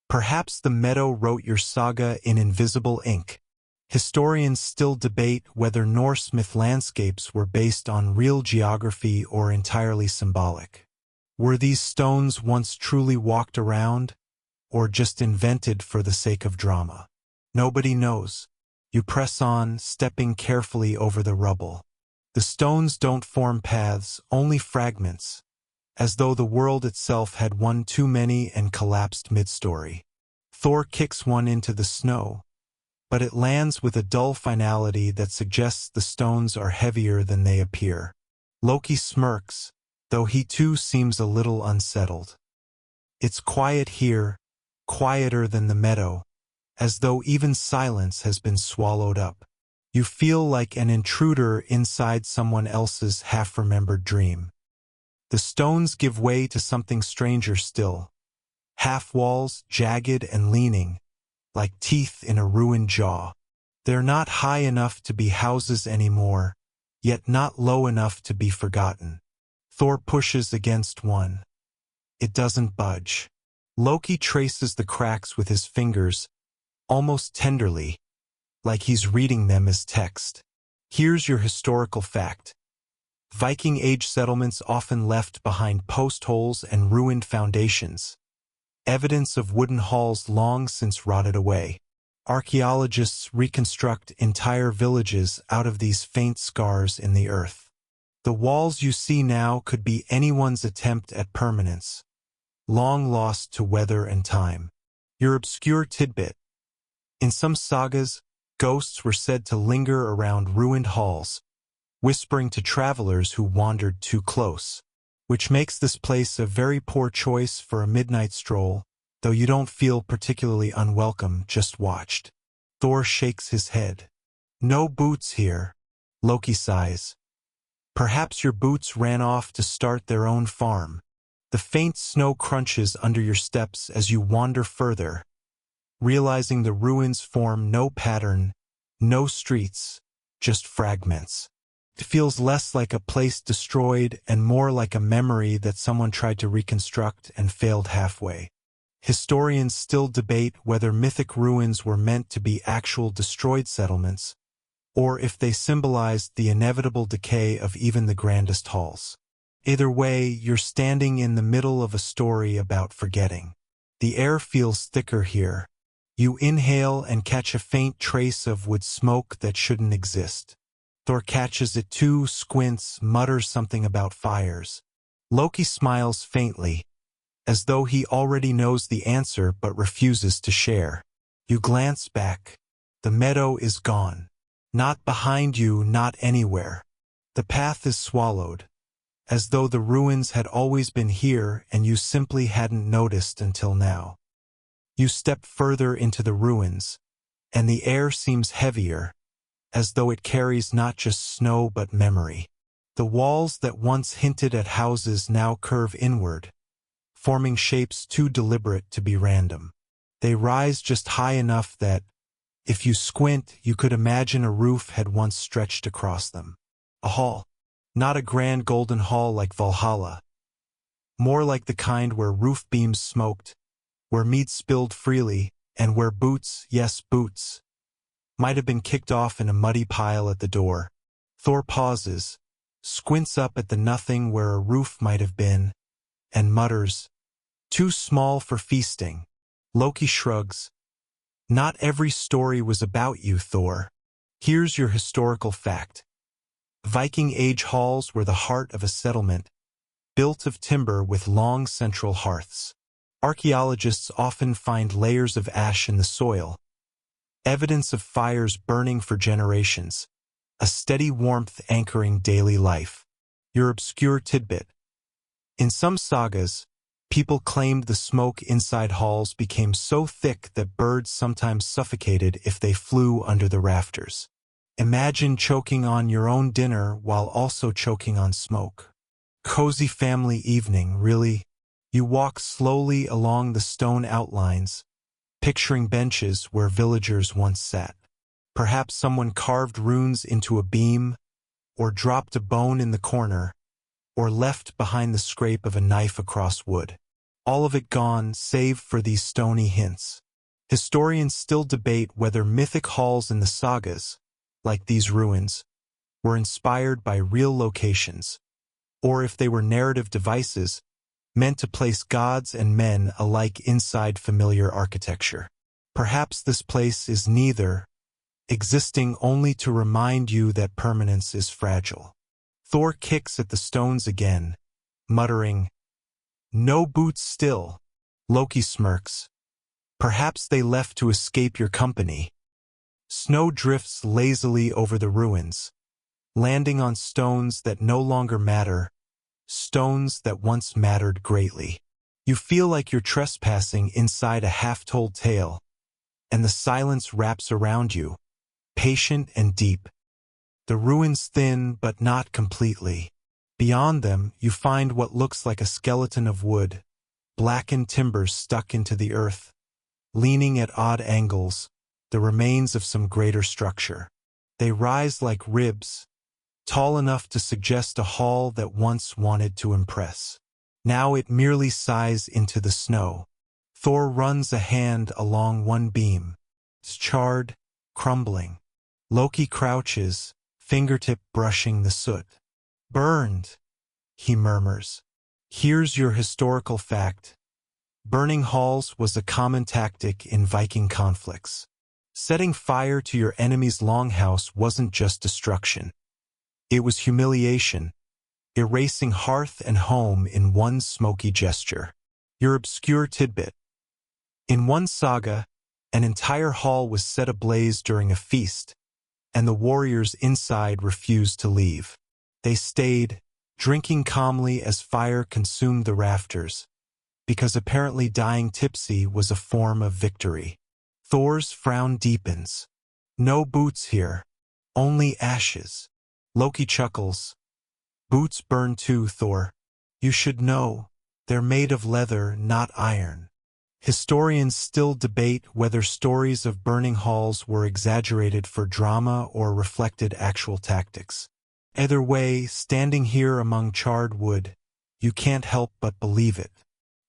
"Perhaps the meadow wrote your saga in invisible ink." Historians still debate whether Norse myth landscapes were based on real geography or entirely symbolic. Were these stones once truly walked around, or just invented for the sake of drama? Nobody knows. You press on, stepping carefully over the rubble. The stones don't form paths, only fragments, as though the world itself had one too many and collapsed mid-story. Thor kicks one into the snow, but it lands with a dull finality that suggests the stones are heavier than they appear. Loki smirks, though he too seems a little unsettled. It's quiet here, quieter than the meadow, as though even silence has been swallowed up. You feel like an intruder inside someone else's half-remembered dream. The stones give way to something stranger still. Half-walls, jagged and leaning, like teeth in a ruined jaw. They're not high enough to be houses anymore, yet not low enough to be forgotten. Thor pushes against one. It doesn't budge. Loki traces the cracks with his fingers, almost tenderly, like he's reading them as text. Here's your historical fact. Viking Age settlements often left behind post holes and ruined foundations, evidence of wooden halls long since rotted away. Archaeologists reconstruct entire villages out of these faint scars in the earth. The walls you see now could be anyone's attempt at permanence, long lost to weather and time. Your obscure tidbit. In some sagas, ghosts were said to linger around ruined halls, whispering to travelers who wandered too close, which makes this place a very poor choice for a midnight stroll, though you don't feel particularly unwelcome, just watched. Thor shakes his head. No boots here. Loki sighs. Perhaps your boots ran off to start their own farm. The faint snow crunches under your steps as you wander further, realizing the ruins form no pattern, no streets, just fragments. It feels less like a place destroyed and more like a memory that someone tried to reconstruct and failed halfway. Historians still debate whether mythic ruins were meant to be actual destroyed settlements, or if they symbolized the inevitable decay of even the grandest halls. Either way, you're standing in the middle of a story about forgetting. The air feels thicker here. You inhale and catch a faint trace of wood smoke that shouldn't exist. Thor catches it too, squints, mutters something about fires. Loki smiles faintly, as though he already knows the answer but refuses to share. You glance back. The meadow is gone. Not behind you, not anywhere. The path is swallowed, as though the ruins had always been here and you simply hadn't noticed until now. You step further into the ruins, and the air seems heavier, as though it carries not just snow but memory. The walls that once hinted at houses now curve inward, forming shapes too deliberate to be random. They rise just high enough that, if you squint, you could imagine a roof had once stretched across them. A hall. Not a grand golden hall like Valhalla. More like the kind where roof beams smoked, where meat spilled freely, and where boots, yes boots, might have been kicked off in a muddy pile at the door. Thor pauses, squints up at the nothing where a roof might have been, and mutters, "Too small for feasting." Loki shrugs. Not every story was about you, Thor. Here's your historical fact. Viking Age halls were the heart of a settlement, built of timber with long central hearths. Archaeologists often find layers of ash in the soil, evidence of fires burning for generations, a steady warmth anchoring daily life. Your obscure tidbit. In some sagas, people claimed the smoke inside halls became so thick that birds sometimes suffocated if they flew under the rafters. Imagine choking on your own dinner while also choking on smoke. Cozy family evening, really? You walk slowly along the stone outlines, picturing benches where villagers once sat. Perhaps someone carved runes into a beam, or dropped a bone in the corner, or left behind the scrape of a knife across wood. All of it gone, save for these stony hints. Historians still debate whether mythic halls in the sagas, like these ruins, were inspired by real locations, or if they were narrative devices meant to place gods and men alike inside familiar architecture. Perhaps this place is neither, existing only to remind you that permanence is fragile. Thor kicks at the stones again, muttering, "No boots still." Loki smirks. "Perhaps they left to escape your company." Snow drifts lazily over the ruins, landing on stones that no longer matter, stones that once mattered greatly. You feel like you're trespassing inside a half-told tale, and the silence wraps around you, patient and deep. The ruins thin, but not completely. Beyond them, you find what looks like a skeleton of wood, blackened timbers stuck into the earth, leaning at odd angles, the remains of some greater structure. They rise like ribs, tall enough to suggest a hall that once wanted to impress. Now it merely sighs into the snow. Thor runs a hand along one beam. It's charred, crumbling. Loki crouches, fingertip brushing the soot. "Burned," he murmurs. "Here's your historical fact. Burning halls was a common tactic in Viking conflicts. Setting fire to your enemy's longhouse wasn't just destruction. It was humiliation, erasing hearth and home in one smoky gesture." Your obscure tidbit. In one saga, an entire hall was set ablaze during a feast, and the warriors inside refused to leave. They stayed, drinking calmly as fire consumed the rafters, because apparently dying tipsy was a form of victory. Thor's frown deepens. "No boots here, only ashes." Loki chuckles. "Boots burn too, Thor. You should know. They're made of leather, not iron." Historians still debate whether stories of burning halls were exaggerated for drama or reflected actual tactics. Either way, standing here among charred wood, you can't help but believe it.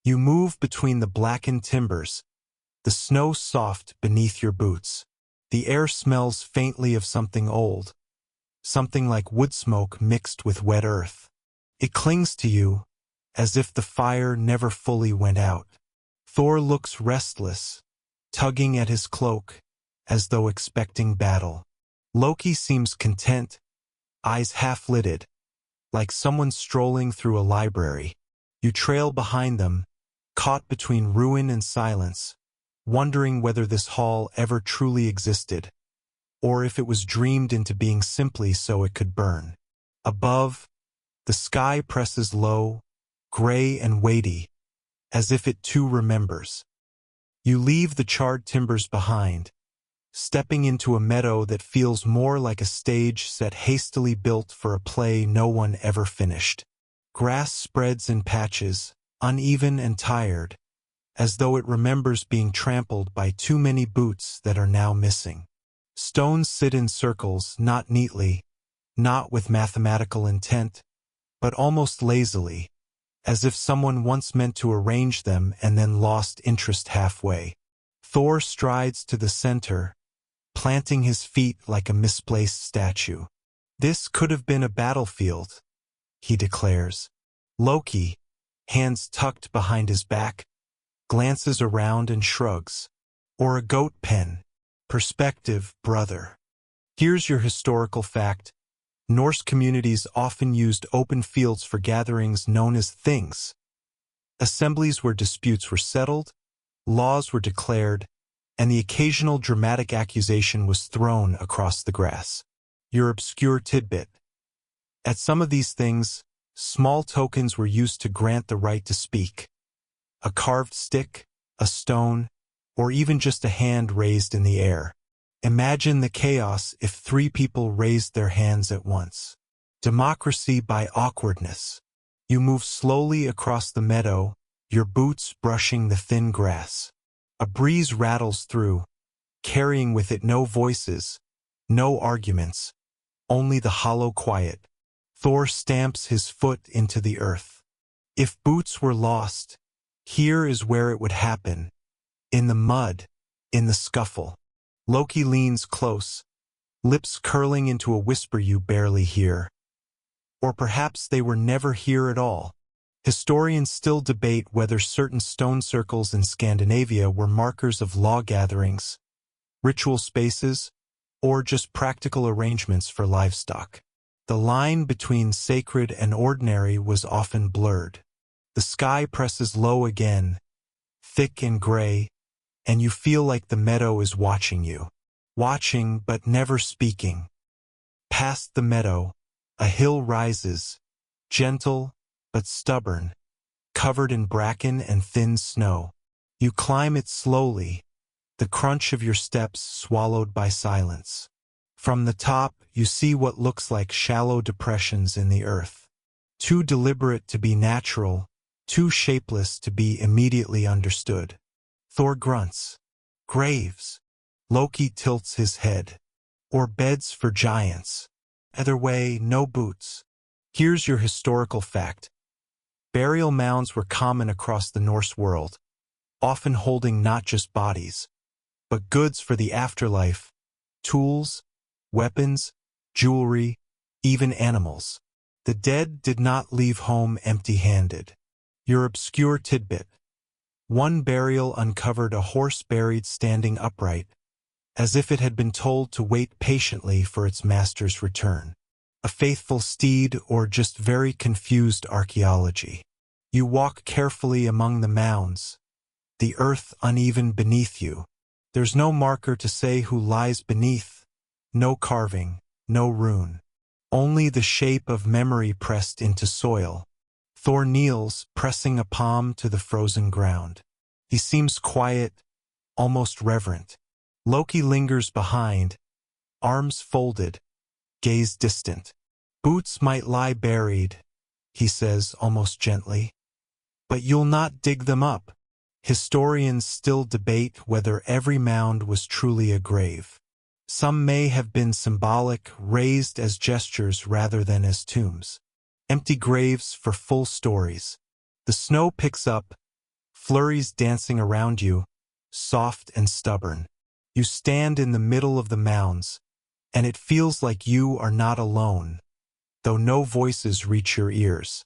You move between the blackened timbers, the snow soft beneath your boots. The air smells faintly of something old, something like wood smoke mixed with wet earth. It clings to you, as if the fire never fully went out. Thor looks restless, tugging at his cloak, as though expecting battle. Loki seems content, eyes half-lidded, like someone strolling through a library. You trail behind them, caught between ruin and silence, wondering whether this hall ever truly existed, or if it was dreamed into being simply so it could burn. Above, the sky presses low, gray and weighty, as if it too remembers. You leave the charred timbers behind, stepping into a meadow that feels more like a stage set hastily built for a play no one ever finished. Grass spreads in patches, uneven and tired, as though it remembers being trampled by too many boots that are now missing. Stones sit in circles, not neatly, not with mathematical intent, but almost lazily, as if someone once meant to arrange them and then lost interest halfway. Thor strides to the center, planting his feet like a misplaced statue. "This could have been a battlefield," he declares. Loki, hands tucked behind his back, glances around and shrugs. "Or a goat pen. Perspective, brother." Here's your historical fact. Norse communities often used open fields for gatherings known as things, assemblies where disputes were settled, laws were declared, and the occasional dramatic accusation was thrown across the grass. Your obscure tidbit. At some of these things, small tokens were used to grant the right to speak. A carved stick, a stone, or even just a hand raised in the air. Imagine the chaos if 3 people raised their hands at once. Democracy by awkwardness. You move slowly across the meadow, your boots brushing the thin grass. A breeze rattles through, carrying with it no voices, no arguments, only the hollow quiet. Thor stamps his foot into the earth. If boots were lost, here is where it would happen. In the mud, in the scuffle. Loki leans close, lips curling into a whisper you barely hear. Or perhaps they were never here at all. Historians still debate whether certain stone circles in Scandinavia were markers of law gatherings, ritual spaces, or just practical arrangements for livestock. The line between sacred and ordinary was often blurred. The sky presses low again, thick and gray, and you feel like the meadow is watching you. Watching but never speaking. Past the meadow, a hill rises, gentle but stubborn, covered in bracken and thin snow. You climb it slowly, the crunch of your steps swallowed by silence. From the top, you see what looks like shallow depressions in the earth. Too deliberate to be natural, too shapeless to be immediately understood. Thor grunts. Graves. Loki tilts his head. Or beds for giants. Either way, no boots. Here's your historical fact. Burial mounds were common across the Norse world, often holding not just bodies, but goods for the afterlife, tools, weapons, jewelry, even animals. The dead did not leave home empty-handed. Your obscure tidbit. One burial uncovered a horse buried standing upright, as if it had been told to wait patiently for its master's return. A faithful steed or just very confused archaeology. You walk carefully among the mounds, the earth uneven beneath you. There's no marker to say who lies beneath, no carving, no rune. Only the shape of memory pressed into soil. Thor kneels, pressing a palm to the frozen ground. He seems quiet, almost reverent. Loki lingers behind, arms folded, gaze distant. Boots might lie buried, he says almost gently. But you'll not dig them up. Historians still debate whether every mound was truly a grave. Some may have been symbolic, raised as gestures rather than as tombs. Empty graves for full stories. The snow picks up, flurries dancing around you, soft and stubborn. You stand in the middle of the mounds, and it feels like you are not alone, though no voices reach your ears.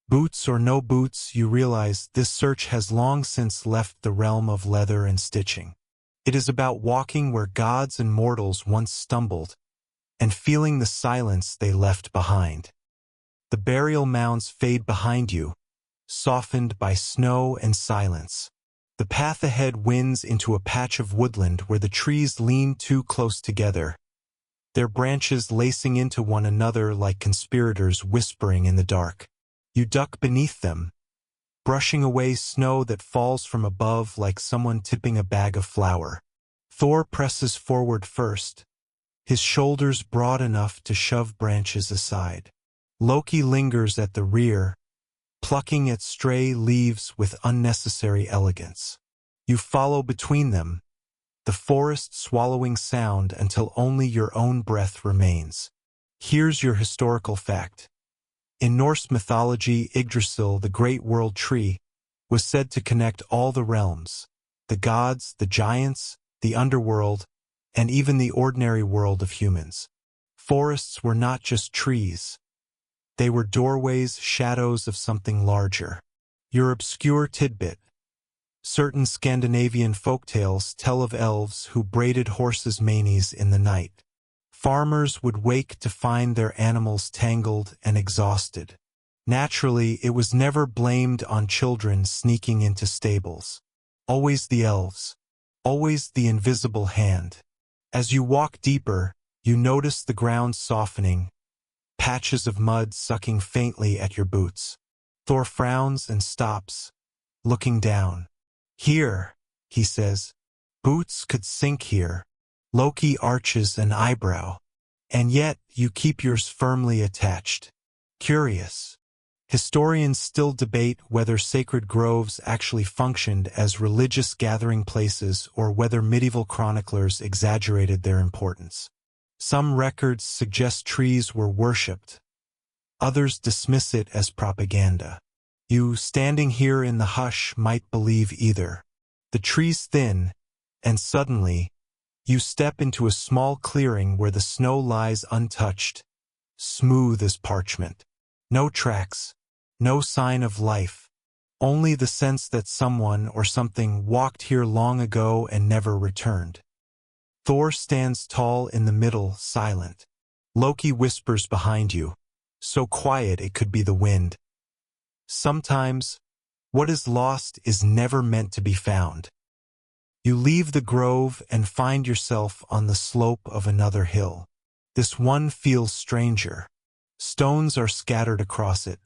Boots or no boots, you realize this search has long since left the realm of leather and stitching. It is about walking where gods and mortals once stumbled, and feeling the silence they left behind. The burial mounds fade behind you, softened by snow and silence. The path ahead winds into a patch of woodland where the trees lean too close together, their branches lacing into one another like conspirators whispering in the dark. You duck beneath them, brushing away snow that falls from above like someone tipping a bag of flour. Thor presses forward first, his shoulders broad enough to shove branches aside. Loki lingers at the rear, plucking at stray leaves with unnecessary elegance. You follow between them, the forest swallowing sound until only your own breath remains. Here's your historical fact. In Norse mythology, Yggdrasil, the great world tree, was said to connect all the realms, the gods, the giants, the underworld, and even the ordinary world of humans. Forests were not just trees. They were doorways, shadows of something larger. Your obscure tidbit. Certain Scandinavian folktales tell of elves who braided horses' manes in the night. Farmers would wake to find their animals tangled and exhausted. Naturally, it was never blamed on children sneaking into stables. Always the elves. Always the invisible hand. As you walk deeper, You notice the ground softening, patches of mud sucking faintly at your boots. Thor frowns and stops, looking down. Here, he says. Boots could sink here. Loki arches an eyebrow. And yet, you keep yours firmly attached. Curious. Historians still debate whether sacred groves actually functioned as religious gathering places or whether medieval chroniclers exaggerated their importance. Some records suggest trees were worshipped. Others dismiss it as propaganda. You, standing here in the hush, might believe either. The trees thin, and suddenly, you step into a small clearing where the snow lies untouched, smooth as parchment. No tracks, no sign of life, only the sense that someone or something walked here long ago and never returned. Thor stands tall in the middle, silent. Loki whispers behind you, so quiet it could be the wind. Sometimes, what is lost is never meant to be found. You leave the grove and find yourself on the slope of another hill. This one feels stranger. Stones are scattered across it.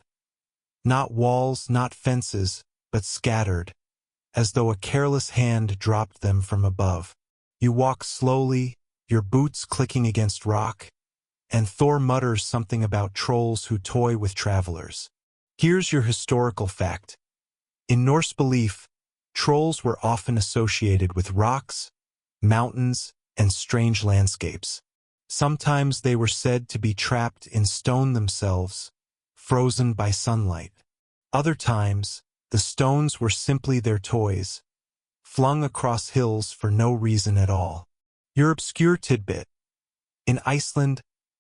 Not walls, not fences, but scattered, as though a careless hand dropped them from above. You walk slowly, your boots clicking against rock, and Thor mutters something about trolls who toy with travelers. Here's your historical fact. In Norse belief, trolls were often associated with rocks, mountains, and strange landscapes. Sometimes they were said to be trapped in stone themselves, frozen by sunlight. Other times, the stones were simply their toys, flung across hills for no reason at all. Your obscure tidbit. In Iceland,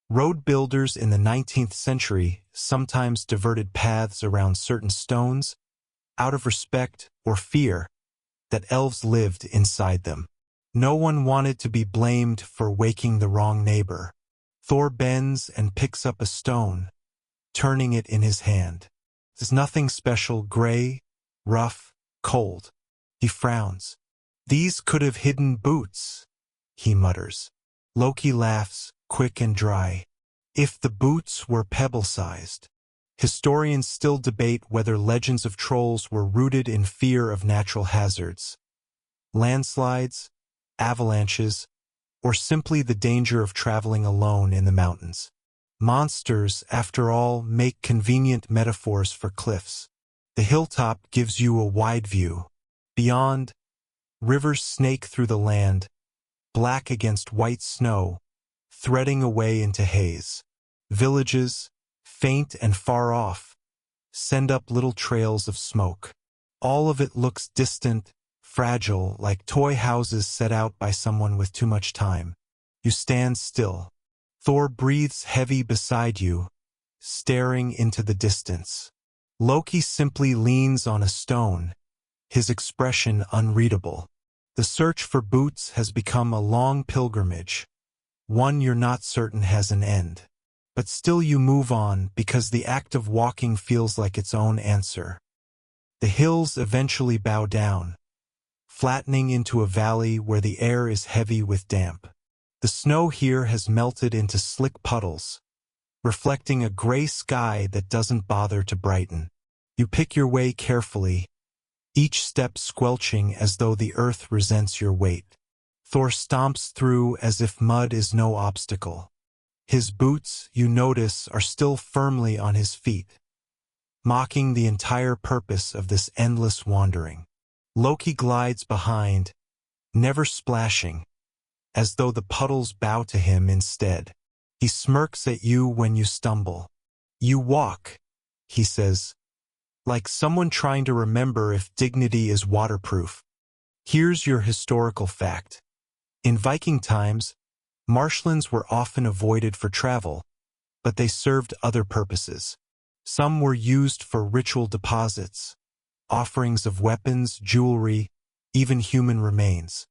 road builders in the 19th century sometimes diverted paths around certain stones, out of respect or fear that elves lived inside them. No one wanted to be blamed for waking the wrong neighbor. Thor bends and picks up a stone, turning it in his hand. It's nothing special, gray, rough, cold. He frowns. These could have hidden boots, he mutters. Loki laughs, quick and dry. If the boots were pebble-sized. Historians still debate whether legends of trolls were rooted in fear of natural hazards. Landslides, avalanches, or simply the danger of traveling alone in the mountains. Monsters, after all, make convenient metaphors for cliffs. The hilltop gives you a wide view. Beyond, rivers snake through the land, black against white snow, threading away into haze. Villages, faint and far off, send up little trails of smoke. All of it looks distant, fragile, like toy houses set out by someone with too much time. You stand still. Thor breathes heavy beside you, staring into the distance. Loki simply leans on a stone, his expression unreadable. The search for boots has become a long pilgrimage, one you're not certain has an end. But still you move on because the act of walking feels like its own answer. The hills eventually bow down, flattening into a valley where the air is heavy with damp. The snow here has melted into slick puddles, reflecting a gray sky that doesn't bother to brighten. You pick your way carefully, each step squelching as though the earth resents your weight. Thor stomps through as if mud is no obstacle. His boots, you notice, are still firmly on his feet, mocking the entire purpose of this endless wandering. Loki glides behind, never splashing, as though the puddles bow to him instead. He smirks at you when you stumble. You walk, he says, like someone trying to remember if dignity is waterproof. Here's your historical fact. In Viking times, marshlands were often avoided for travel, but they served other purposes. Some were used for ritual deposits, offerings of weapons, jewelry, even human remains.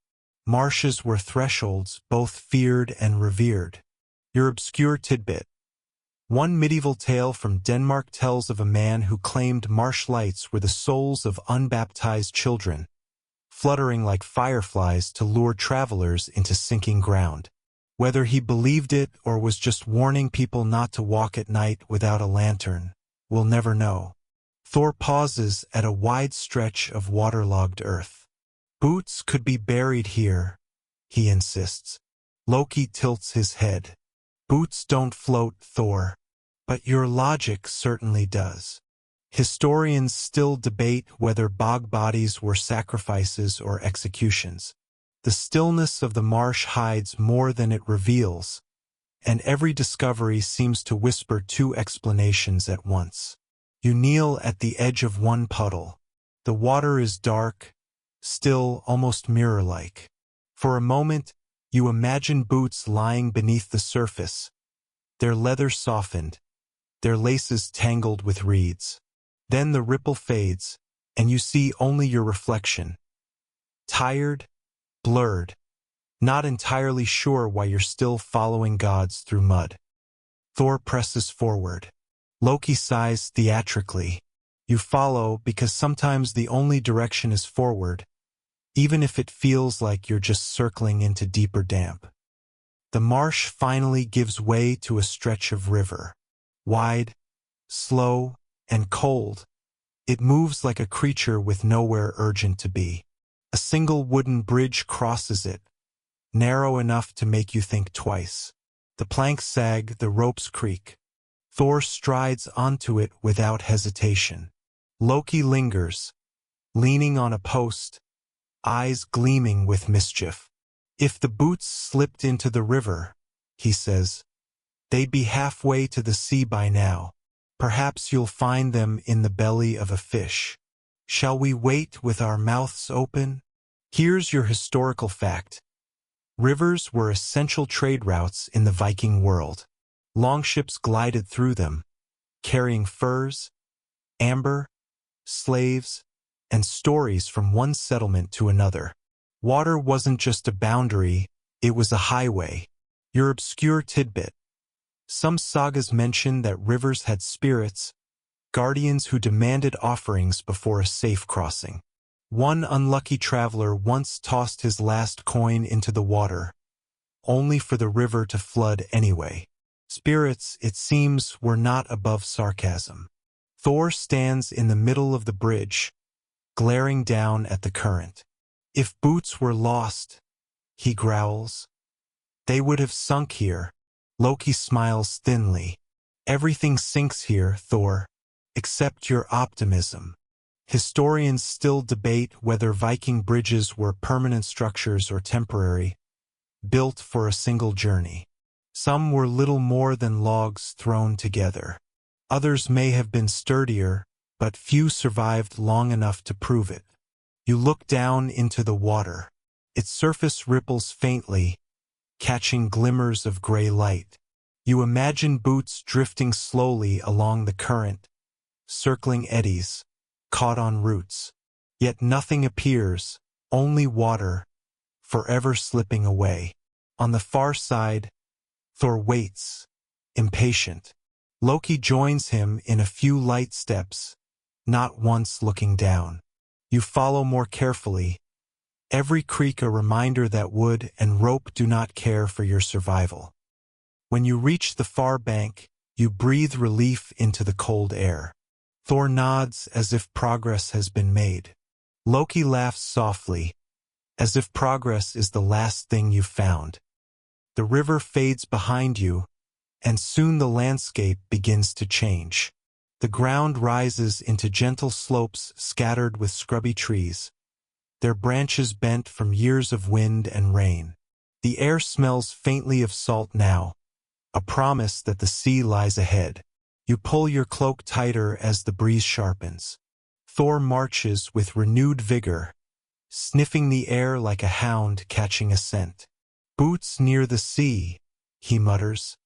Marshes were thresholds, both feared and revered. Your obscure tidbit. One medieval tale from Denmark tells of a man who claimed marsh lights were the souls of unbaptized children, fluttering like fireflies to lure travelers into sinking ground. Whether he believed it or was just warning people not to walk at night without a lantern, we'll never know. Thor pauses at a wide stretch of waterlogged earth. Boots could be buried here, he insists. Loki tilts his head. Boots don't float, Thor. But your logic certainly does. Historians still debate whether bog bodies were sacrifices or executions. The stillness of the marsh hides more than it reveals, and every discovery seems to whisper two explanations at once. You kneel at the edge of one puddle. The water is dark, still, almost mirror-like. For a moment, you imagine Boots lying beneath the surface, their leather softened, their laces tangled with reeds. Then the ripple fades, and you see only your reflection. Tired, blurred, not entirely sure why you're still following gods through mud. Thor presses forward. Loki sighs theatrically. You follow because sometimes the only direction is forward, even if it feels like you're just circling into deeper damp. The marsh finally gives way to a stretch of river. Wide, slow, and cold, it moves like a creature with nowhere urgent to be. A single wooden bridge crosses it, narrow enough to make you think twice. The planks sag, the ropes creak. Thor strides onto it without hesitation. Loki lingers, leaning on a post, eyes gleaming with mischief. If the boots slipped into the river, he says, they'd be halfway to the sea by now. Perhaps you'll find them in the belly of a fish. Shall we wait with our mouths open? Here's your historical fact. Rivers were essential trade routes in the Viking world. Longships glided through them, carrying furs, amber, slaves, and stories from one settlement to another. Water wasn't just a boundary, it was a highway. Your obscure tidbit. Some sagas mention that rivers had spirits, guardians who demanded offerings before a safe crossing. One unlucky traveler once tossed his last coin into the water, only for the river to flood anyway. Spirits, it seems, were not above sarcasm. Thor stands in the middle of the bridge, glaring down at the current. If Boots were lost, he growls, they would have sunk here. Loki smiles thinly. Everything sinks here, Thor, except your optimism. Historians still debate whether Viking bridges were permanent structures or temporary, built for a single journey. Some were little more than logs thrown together. Others may have been sturdier, but few survived long enough to prove it. You look down into the water. Its surface ripples faintly, catching glimmers of gray light. You imagine Boots drifting slowly along the current, circling eddies, caught on roots. Yet nothing appears, only water, forever slipping away. On the far side, Thor waits, impatient. Loki joins him in a few light steps, not once looking down. You follow more carefully, every creak a reminder that wood and rope do not care for your survival. When you reach the far bank, you breathe relief into the cold air. Thor nods as if progress has been made. Loki laughs softly, as if progress is the last thing you've found. The river fades behind you, and soon the landscape begins to change. The ground rises into gentle slopes scattered with scrubby trees, their branches bent from years of wind and rain. The air smells faintly of salt now, a promise that the sea lies ahead. You pull your cloak tighter as the breeze sharpens. Thor marches with renewed vigor, sniffing the air like a hound catching a scent. Boots near the sea, he mutters.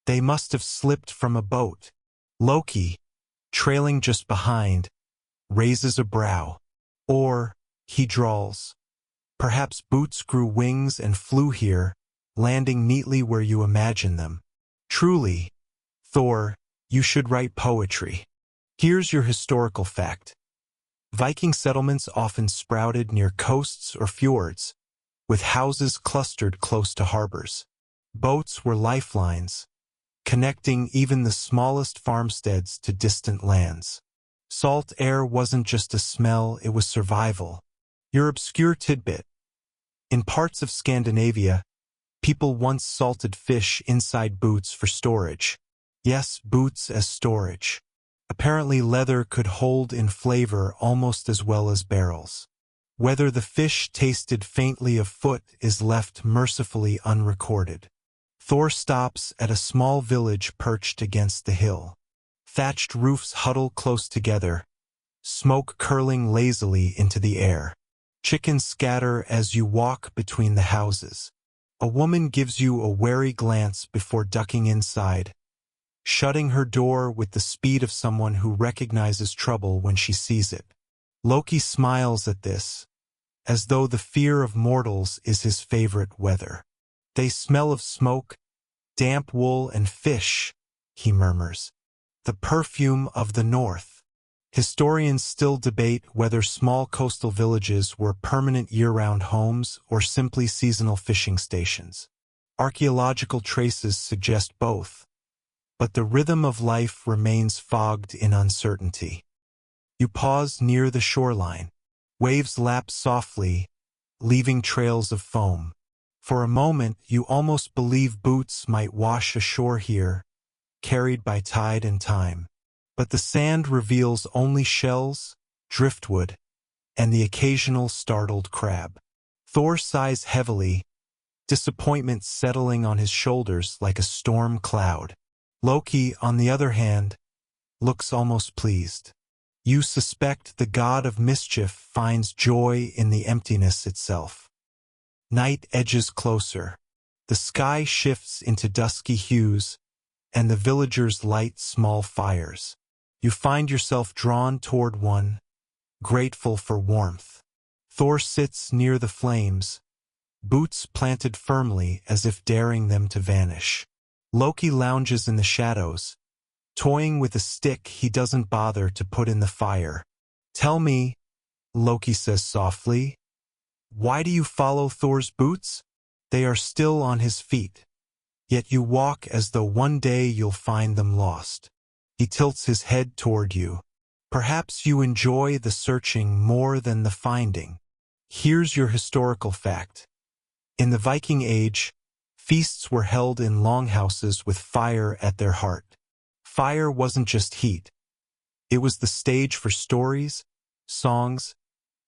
They must have slipped from a boat. Loki, trailing just behind, raises a brow. Or, he drawls, perhaps Boots grew wings and flew here, landing neatly where you imagine them. Truly, Thor, you should write poetry. Here's your historical fact. Viking settlements often sprouted near coasts or fjords, with houses clustered close to harbors. Boats were lifelines, connecting even the smallest farmsteads to distant lands. Salt air wasn't just a smell, it was survival. Your obscure tidbit. In parts of Scandinavia, people once salted fish inside boots for storage. Yes, boots as storage. Apparently leather could hold in flavor almost as well as barrels. Whether the fish tasted faintly of foot is left mercifully unrecorded. Thor stops at a small village perched against the hill. Thatched roofs huddle close together, smoke curling lazily into the air. Chickens scatter as you walk between the houses. A woman gives you a wary glance before ducking inside, shutting her door with the speed of someone who recognizes trouble when she sees it. Loki smiles at this, as though the fear of mortals is his favorite weather. They smell of smoke, damp wool, and fish, he murmurs. The perfume of the north. Historians still debate whether small coastal villages were permanent year-round homes or simply seasonal fishing stations. Archaeological traces suggest both, but the rhythm of life remains fogged in uncertainty. You pause near the shoreline. Waves lap softly, leaving trails of foam. For a moment, you almost believe boots might wash ashore here, carried by tide and time. But the sand reveals only shells, driftwood, and the occasional startled crab. Thor sighs heavily, disappointment settling on his shoulders like a storm cloud. Loki, on the other hand, looks almost pleased. You suspect the god of mischief finds joy in the emptiness itself. Night edges closer. The sky shifts into dusky hues, and the villagers light small fires. You find yourself drawn toward one, grateful for warmth. Thor sits near the flames, boots planted firmly as if daring them to vanish. Loki lounges in the shadows, toying with a stick he doesn't bother to put in the fire. Tell me, Loki says softly, why do you follow Thor's boots? They are still on his feet, yet you walk as though one day you'll find them lost. He tilts his head toward you. Perhaps you enjoy the searching more than the finding. Here's your historical fact. In the Viking Age, feasts were held in longhouses with fire at their heart. Fire wasn't just heat. It was the stage for stories, songs,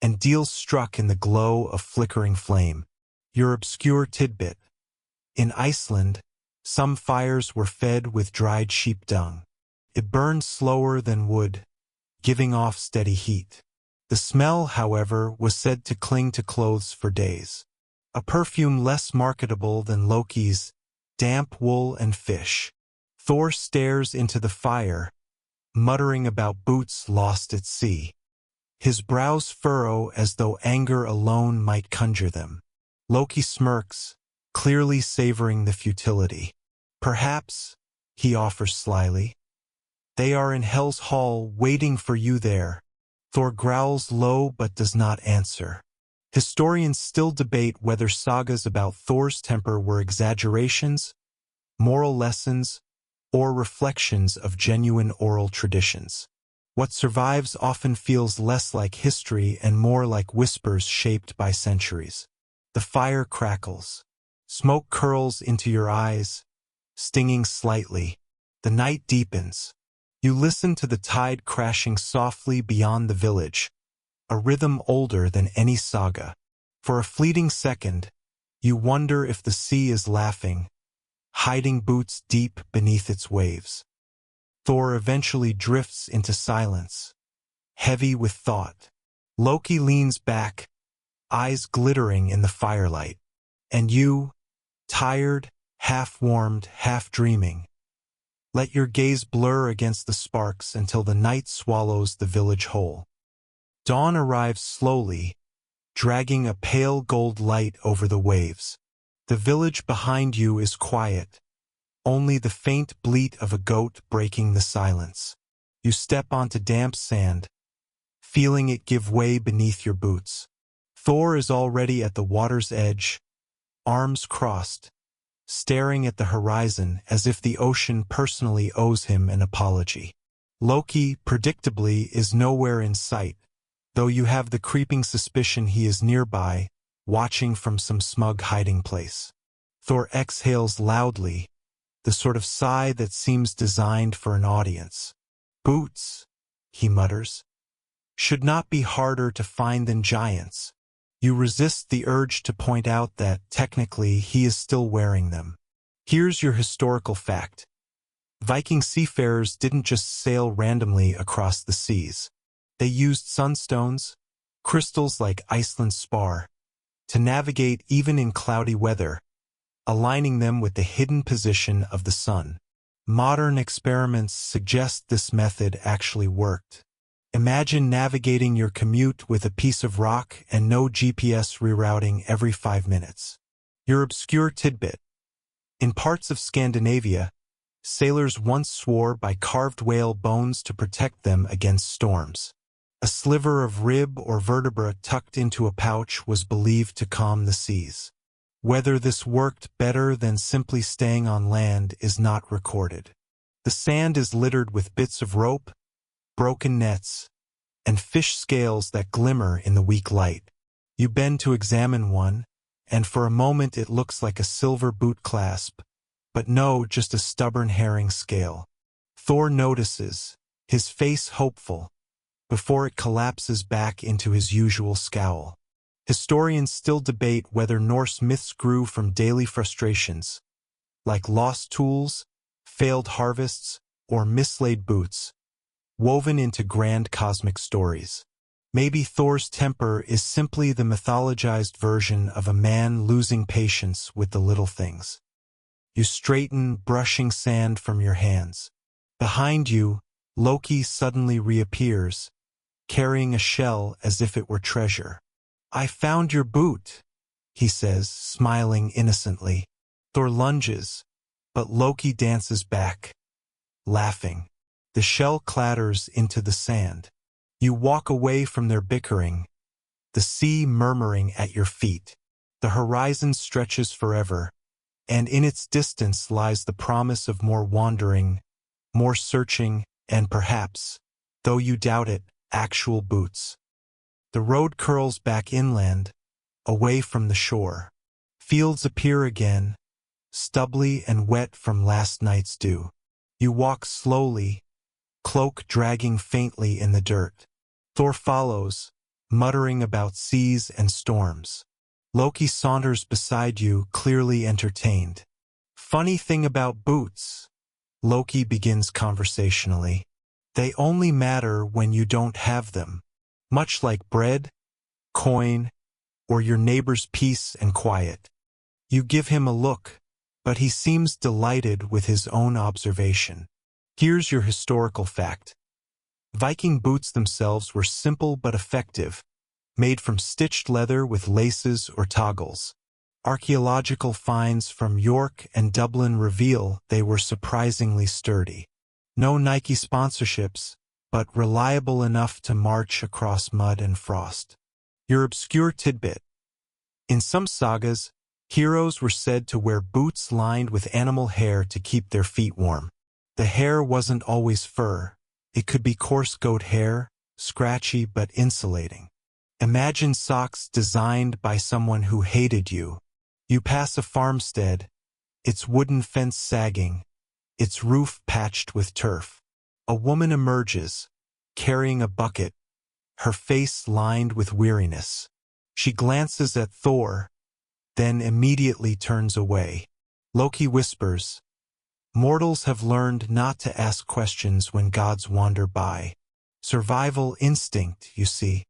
and deals struck in the glow of flickering flame. Your obscure tidbit. In Iceland, some fires were fed with dried sheep dung. It burned slower than wood, giving off steady heat. The smell, however, was said to cling to clothes for days. A perfume less marketable than Loki's, damp wool and fish. Thor stares into the fire, muttering about boots lost at sea. His brows furrow as though anger alone might conjure them. Loki smirks, clearly savoring the futility. Perhaps, he offers slyly, they are in Hell's Hall waiting for you there. Thor growls low but does not answer. Historians still debate whether sagas about Thor's temper were exaggerations, moral lessons, or reflections of genuine oral traditions. What survives often feels less like history and more like whispers shaped by centuries. The fire crackles. Smoke curls into your eyes, stinging slightly. The night deepens. You listen to the tide crashing softly beyond the village, a rhythm older than any saga. For a fleeting second, you wonder if the sea is laughing, hiding boots deep beneath its waves. Thor eventually drifts into silence, heavy with thought. Loki leans back, eyes glittering in the firelight. And you, tired, half-warmed, half-dreaming, let your gaze blur against the sparks until the night swallows the village whole. Dawn arrives slowly, dragging a pale gold light over the waves. The village behind you is quiet, only the faint bleat of a goat breaking the silence. You step onto damp sand, feeling it give way beneath your boots. Thor is already at the water's edge, arms crossed, staring at the horizon as if the ocean personally owes him an apology. Loki, predictably, is nowhere in sight, though you have the creeping suspicion he is nearby, watching from some smug hiding place. Thor exhales loudly, the sort of sigh that seems designed for an audience. Boots, he mutters, should not be harder to find than giants. You resist the urge to point out that, technically, he is still wearing them. Here's your historical fact. Viking seafarers didn't just sail randomly across the seas. They used sunstones, crystals like Iceland's spar, to navigate even in cloudy weather, aligning them with the hidden position of the sun. Modern experiments suggest this method actually worked. Imagine navigating your commute with a piece of rock and no GPS rerouting every 5 minutes. Your obscure tidbit. In parts of Scandinavia, sailors once swore by carved whale bones to protect them against storms. A sliver of rib or vertebra tucked into a pouch was believed to calm the seas. Whether this worked better than simply staying on land is not recorded. The sand is littered with bits of rope, broken nets, and fish scales that glimmer in the weak light. You bend to examine one, and for a moment it looks like a silver boot clasp, but no, just a stubborn herring scale. Thor notices, his face hopeful, before it collapses back into his usual scowl. Historians still debate whether Norse myths grew from daily frustrations, like lost tools, failed harvests, or mislaid boots, woven into grand cosmic stories. Maybe Thor's temper is simply the mythologized version of a man losing patience with the little things. You straighten, brushing sand from your hands. Behind you, Loki suddenly reappears, carrying a shell as if it were treasure. "I found your boot," he says, smiling innocently. Thor lunges, but Loki dances back, laughing. The shell clatters into the sand. You walk away from their bickering, the sea murmuring at your feet. The horizon stretches forever, and in its distance lies the promise of more wandering, more searching, and perhaps, though you doubt it, actual boots. The road curls back inland, away from the shore. Fields appear again, stubbly and wet from last night's dew. You walk slowly, cloak dragging faintly in the dirt. Thor follows, muttering about seas and storms. Loki saunters beside you, clearly entertained. "Funny thing about boots," Loki begins conversationally. "They only matter when you don't have them. Much like bread, coin, or your neighbor's peace and quiet." You give him a look, but he seems delighted with his own observation. Here's your historical fact. Viking boots themselves were simple but effective, made from stitched leather with laces or toggles. Archaeological finds from York and Dublin reveal they were surprisingly sturdy. No Nike sponsorships, but reliable enough to march across mud and frost. Your obscure tidbit. In some sagas, heroes were said to wear boots lined with animal hair to keep their feet warm. The hair wasn't always fur. It could be coarse goat hair, scratchy but insulating. Imagine socks designed by someone who hated you. You pass a farmstead, its wooden fence sagging, its roof patched with turf. A woman emerges, carrying a bucket, her face lined with weariness. She glances at Thor, then immediately turns away. Loki whispers, "Mortals have learned not to ask questions when gods wander by." Survival instinct, you see.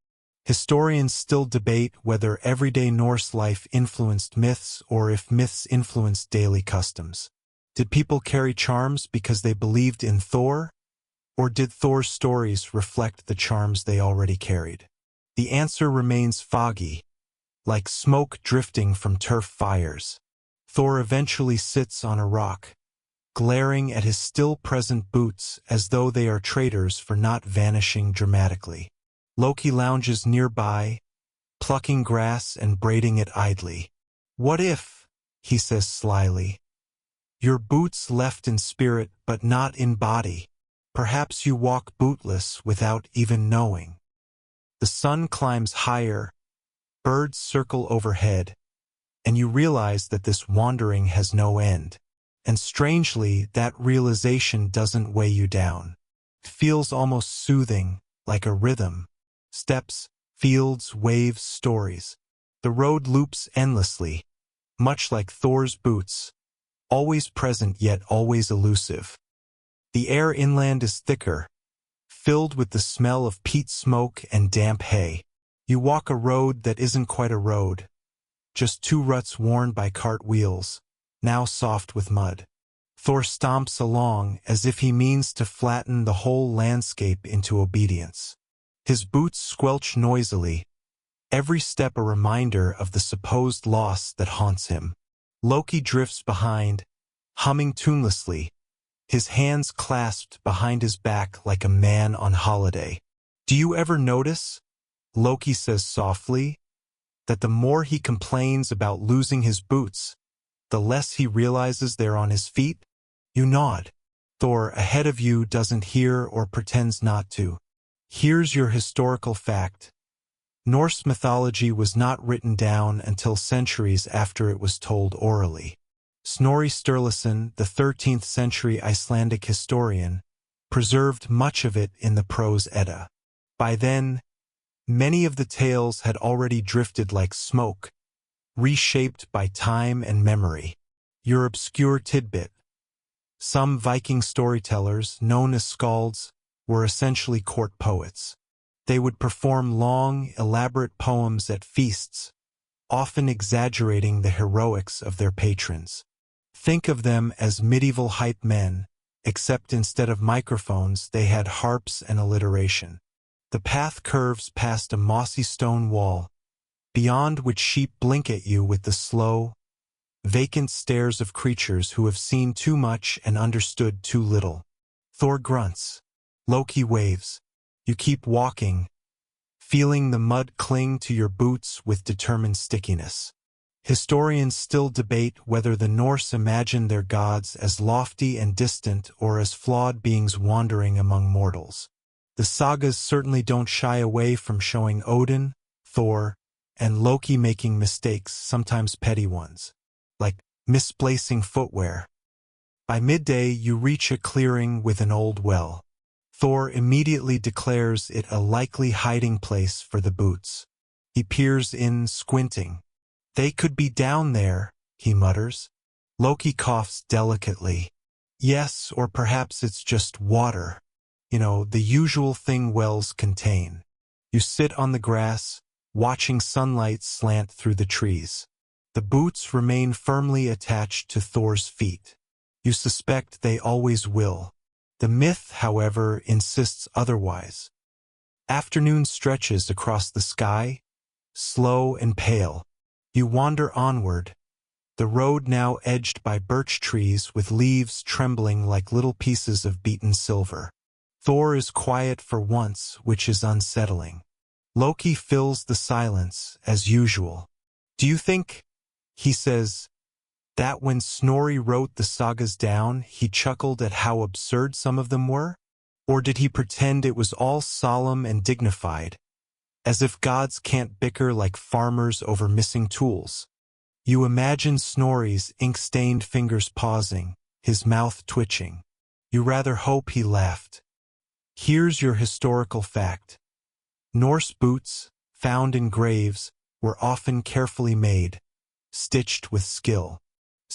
Historians still debate whether everyday Norse life influenced myths or if myths influenced daily customs. Did people carry charms because they believed in Thor? Or did Thor's stories reflect the charms they already carried? The answer remains foggy, like smoke drifting from turf fires. Thor eventually sits on a rock, glaring at his still-present boots as though they are traitors for not vanishing dramatically. Loki lounges nearby, plucking grass and braiding it idly. "What if," he says slyly, Your boots left in spirit but not in body. Perhaps you walk bootless without even knowing. The sun climbs higher, birds circle overhead, and you realize that this wandering has no end. And strangely, that realization doesn't weigh you down. It feels almost soothing, like a rhythm. Steps, fields, waves, stories. The road loops endlessly, much like Thor's boots, always present yet always elusive. The air inland is thicker, filled with the smell of peat smoke and damp hay. You walk a road that isn't quite a road, just two ruts worn by cart wheels, now soft with mud. Thor stomps along as if he means to flatten the whole landscape into obedience. His boots squelch noisily, every step a reminder of the supposed loss that haunts him. Loki drifts behind, humming tunelessly, his hands clasped behind his back like a man on holiday. Do you ever notice, Loki says softly, that the more he complains about losing his boots, the less he realizes they're on his feet? You nod. Thor ahead of you doesn't hear or pretends not to. Here's your historical fact. Norse mythology was not written down until centuries after it was told orally. Snorri Sturluson, the 13th century Icelandic historian, preserved much of it in the Prose Edda. By then, many of the tales had already drifted like smoke, reshaped by time and memory. Your obscure tidbit. Some Viking storytellers, known as skalds, were essentially court poets. They would perform long, elaborate poems at feasts, often exaggerating the heroics of their patrons. Think of them as medieval hype men, except instead of microphones they had harps and alliteration. The path curves past a mossy stone wall, beyond which sheep blink at you with the slow, vacant stares of creatures who have seen too much and understood too little. Thor grunts. Loki waves. You keep walking, feeling the mud cling to your boots with determined stickiness. Historians still debate whether the Norse imagined their gods as lofty and distant or as flawed beings wandering among mortals. The sagas certainly don't shy away from showing Odin, Thor, and Loki making mistakes, sometimes petty ones, like misplacing footwear. By midday, you reach a clearing with an old well. Thor immediately declares it a likely hiding place for the boots. He peers in, squinting. They could be down there, he mutters. Loki coughs delicately. Yes, or perhaps it's just water. You know, the usual thing wells contain. You sit on the grass, watching sunlight slant through the trees. The boots remain firmly attached to Thor's feet. You suspect they always will. The myth, however, insists otherwise. Afternoon stretches across the sky, slow and pale. You wander onward, the road now edged by birch trees with leaves trembling like little pieces of beaten silver. Thor is quiet for once, which is unsettling. Loki fills the silence, as usual. Do you think, he says, that when Snorri wrote the sagas down, he chuckled at how absurd some of them were? Or did he pretend it was all solemn and dignified, as if gods can't bicker like farmers over missing tools? You imagine Snorri's ink-stained fingers pausing, his mouth twitching. You rather hope he laughed. Here's your historical fact. Norse boots, found in graves, were often carefully made, stitched with skill.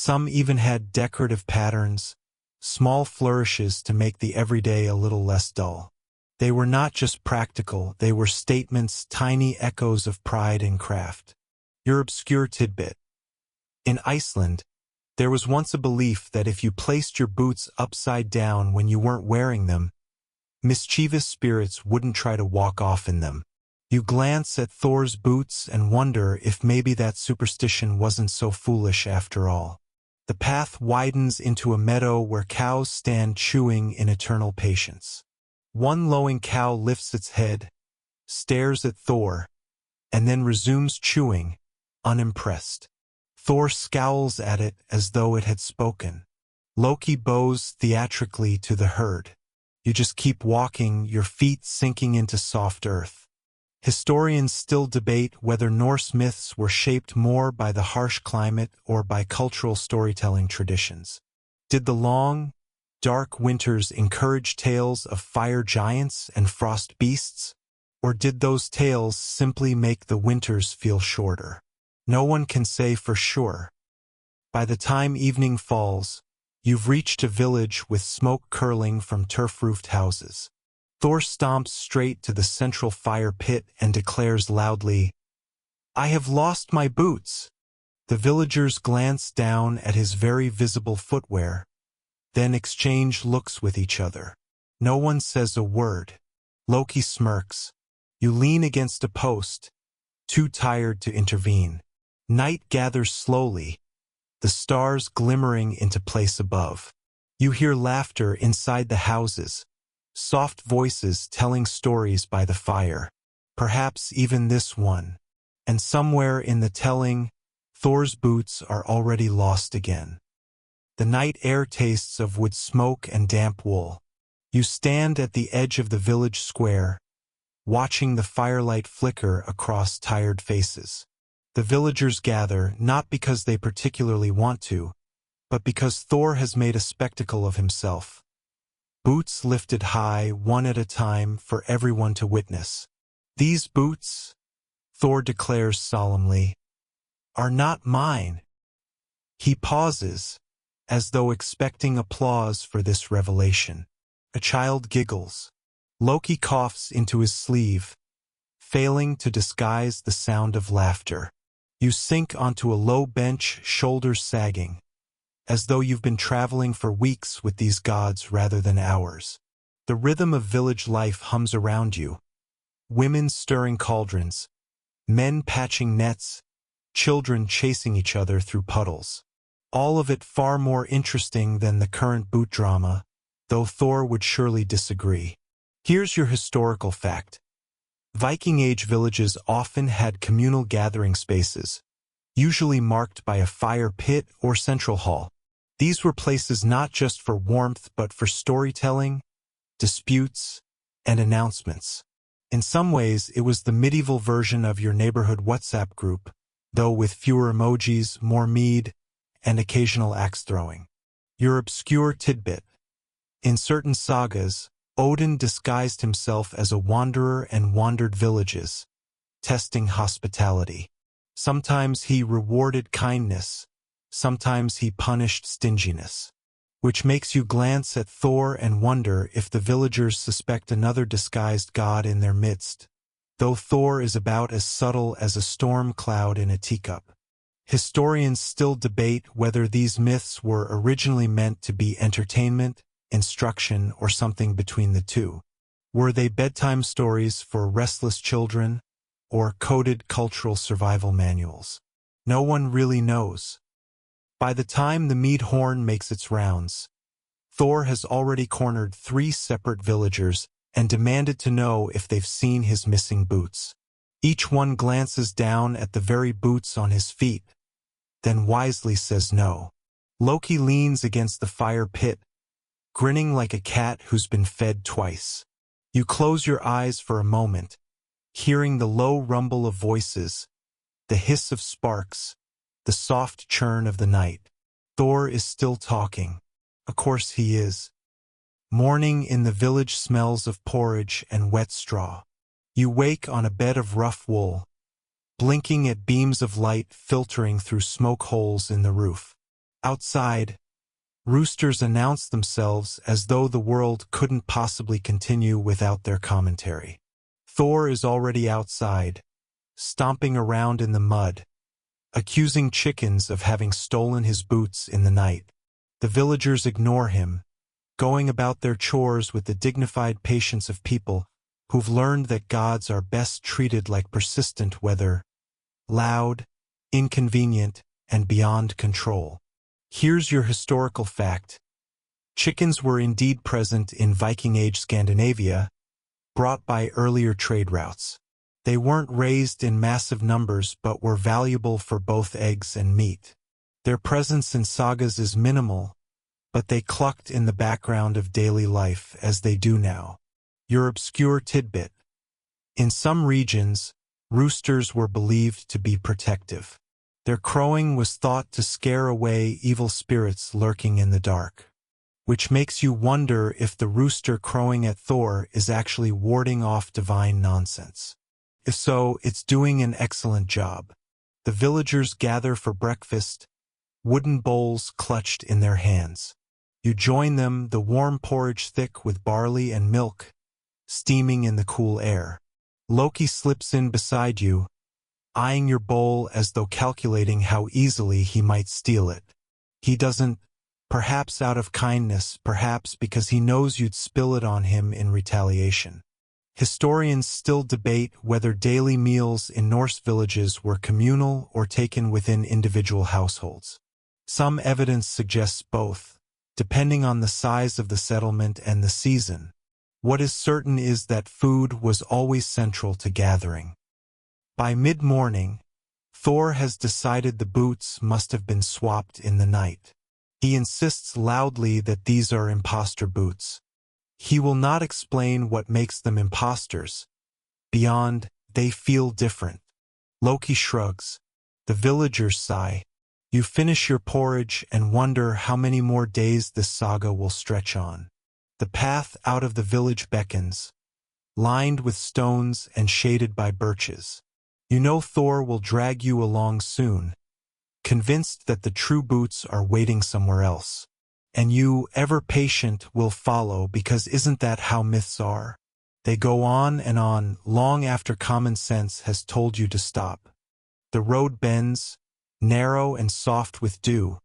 Some even had decorative patterns, small flourishes to make the everyday a little less dull. They were not just practical, they were statements, tiny echoes of pride and craft. Your obscure tidbit. In Iceland, there was once a belief that if you placed your boots upside down when you weren't wearing them, mischievous spirits wouldn't try to walk off in them. You glance at Thor's boots and wonder if maybe that superstition wasn't so foolish after all. The path widens into a meadow where cows stand chewing in eternal patience. One lowing cow lifts its head, stares at Thor, and then resumes chewing, unimpressed. Thor scowls at it as though it had spoken. Loki bows theatrically to the herd. You just keep walking, your feet sinking into soft earth. Historians still debate whether Norse myths were shaped more by the harsh climate or by cultural storytelling traditions. Did the long, dark winters encourage tales of fire giants and frost beasts? Or did those tales simply make the winters feel shorter? No one can say for sure. By the time evening falls, you've reached a village with smoke curling from turf-roofed houses. Thor stomps straight to the central fire pit and declares loudly, "I have lost my boots." The villagers glance down at his very visible footwear, then exchange looks with each other. No one says a word. Loki smirks. You lean against a post, too tired to intervene. Night gathers slowly, the stars glimmering into place above. You hear laughter inside the houses, soft voices telling stories by the fire, perhaps even this one. And somewhere in the telling, Thor's boots are already lost again. The night air tastes of wood smoke and damp wool. You stand at the edge of the village square, watching the firelight flicker across tired faces. The villagers gather not because they particularly want to, but because Thor has made a spectacle of himself. Boots lifted high, one at a time, for everyone to witness. These boots, Thor declares solemnly, are not mine. He pauses, as though expecting applause for this revelation. A child giggles. Loki coughs into his sleeve, failing to disguise the sound of laughter. You sink onto a low bench, shoulders sagging, as though you've been traveling for weeks with these gods rather than hours. The rhythm of village life hums around you. Women stirring cauldrons, men patching nets, children chasing each other through puddles. All of it far more interesting than the current boot drama, though Thor would surely disagree. Here's your historical fact. Viking Age villages often had communal gathering spaces, usually marked by a fire pit or central hall. These were places not just for warmth but for storytelling, disputes, and announcements. In some ways, it was the medieval version of your neighborhood WhatsApp group, though with fewer emojis, more mead, and occasional axe throwing. Your obscure tidbit. In certain sagas, Odin disguised himself as a wanderer and wandered villages, testing hospitality. Sometimes he rewarded kindness, sometimes he punished stinginess. Which makes you glance at Thor and wonder if the villagers suspect another disguised god in their midst, though Thor is about as subtle as a storm cloud in a teacup. Historians still debate whether these myths were originally meant to be entertainment, instruction, or something between the two. Were they bedtime stories for restless children, or coded cultural survival manuals? No one really knows. By the time the mead horn makes its rounds, Thor has already cornered 3 separate villagers and demanded to know if they've seen his missing boots. Each one glances down at the very boots on his feet, then wisely says no. Loki leans against the fire pit, grinning like a cat who's been fed twice. You close your eyes for a moment, hearing the low rumble of voices, the hiss of sparks, the soft churn of the night. Thor is still talking. Of course he is. Morning in the village smells of porridge and wet straw. You wake on a bed of rough wool, blinking at beams of light filtering through smoke holes in the roof. Outside, roosters announce themselves as though the world couldn't possibly continue without their commentary. Thor is already outside, stomping around in the mud, accusing chickens of having stolen his boots in the night. The villagers ignore him, going about their chores with the dignified patience of people who've learned that gods are best treated like persistent weather, loud, inconvenient, and beyond control. Here's your historical fact. Chickens were indeed present in Viking Age Scandinavia, brought by earlier trade routes. They weren't raised in massive numbers but were valuable for both eggs and meat. Their presence in sagas is minimal, but they clucked in the background of daily life as they do now. Your obscure tidbit. In some regions, roosters were believed to be protective. Their crowing was thought to scare away evil spirits lurking in the dark. Which makes you wonder if the rooster crowing at Thor is actually warding off divine nonsense. If so, it's doing an excellent job. The villagers gather for breakfast, wooden bowls clutched in their hands. You join them, the warm porridge thick with barley and milk, steaming in the cool air. Loki slips in beside you, eyeing your bowl as though calculating how easily he might steal it. He doesn't, perhaps out of kindness, perhaps because he knows you'd spill it on him in retaliation. Historians still debate whether daily meals in Norse villages were communal or taken within individual households. Some evidence suggests both, depending on the size of the settlement and the season. What is certain is that food was always central to gathering. By mid-morning, Thor has decided the boots must have been swapped in the night. He insists loudly that these are imposter boots. He will not explain what makes them imposters. Beyond, they feel different. Loki shrugs. The villagers sigh. You finish your porridge and wonder how many more days this saga will stretch on. The path out of the village beckons, lined with stones and shaded by birches. You know Thor will drag you along soon, convinced that the true boots are waiting somewhere else. And you, ever patient, will follow because isn't that how myths are? They go on and on, long after common sense has told you to stop. The road bends, narrow and soft with dew,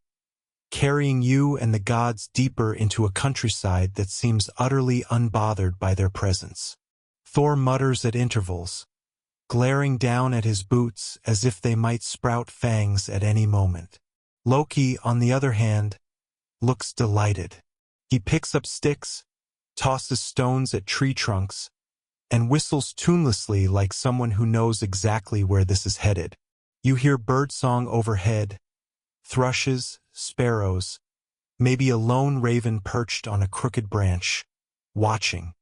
carrying you and the gods deeper into a countryside that seems utterly unbothered by their presence. Thor mutters at intervals, glaring down at his boots as if they might sprout fangs at any moment. Loki, on the other hand, looks delighted. He picks up sticks, tosses stones at tree trunks, and whistles tunelessly like someone who knows exactly where this is headed. You hear birdsong overhead, thrushes, sparrows, maybe a lone raven perched on a crooked branch, watching.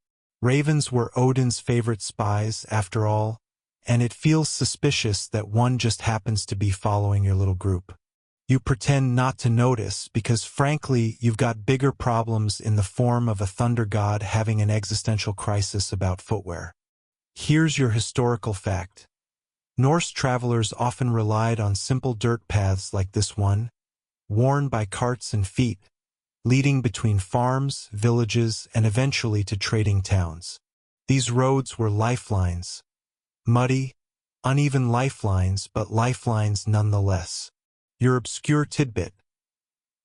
Ravens were Odin's favorite spies, after all, and it feels suspicious that one just happens to be following your little group. You pretend not to notice because, frankly, you've got bigger problems in the form of a thunder god having an existential crisis about footwear. Here's your historical fact. Norse travelers often relied on simple dirt paths like this one, worn by carts and feet, leading between farms, villages, and eventually to trading towns. These roads were lifelines. Muddy, uneven lifelines, but lifelines nonetheless. Your obscure tidbit.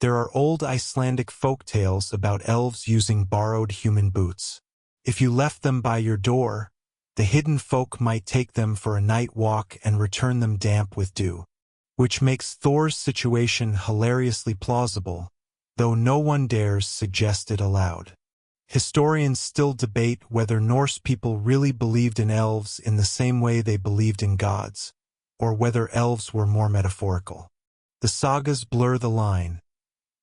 There are old Icelandic folk tales about elves using borrowed human boots. If you left them by your door, the hidden folk might take them for a night walk and return them damp with dew. Which makes Thor's situation hilariously plausible, though no one dares suggest it aloud. Historians still debate whether Norse people really believed in elves in the same way they believed in gods, or whether elves were more metaphorical. The sagas blur the line,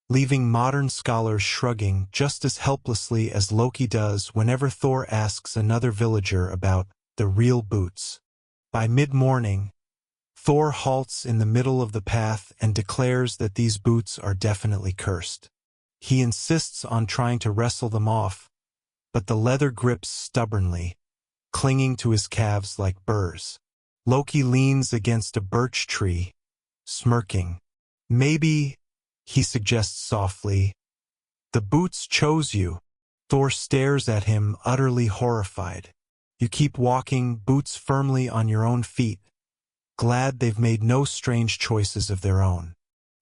leaving modern scholars shrugging just as helplessly as Loki does whenever Thor asks another villager about the real boots. By mid-morning, Thor halts in the middle of the path and declares that these boots are definitely cursed. He insists on trying to wrestle them off, but the leather grips stubbornly, clinging to his calves like burrs. Loki leans against a birch tree, smirking. Maybe, he suggests softly, the boots chose you. Thor stares at him, utterly horrified. You keep walking, boots firmly on your own feet, glad they've made no strange choices of their own.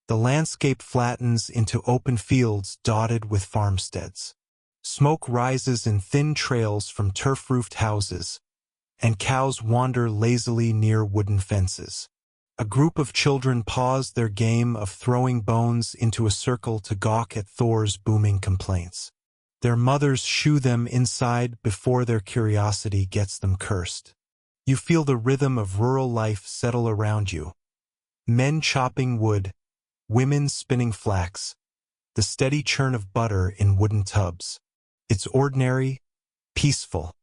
The landscape flattens into open fields dotted with farmsteads. Smoke rises in thin trails from turf-roofed houses, and cows wander lazily near wooden fences. A group of children pause their game of throwing bones into a circle to gawk at Thor's booming complaints. Their mothers shoo them inside before their curiosity gets them cursed. You feel the rhythm of rural life settle around you. Men chopping wood, women spinning flax, the steady churn of butter in wooden tubs. It's ordinary, peaceful,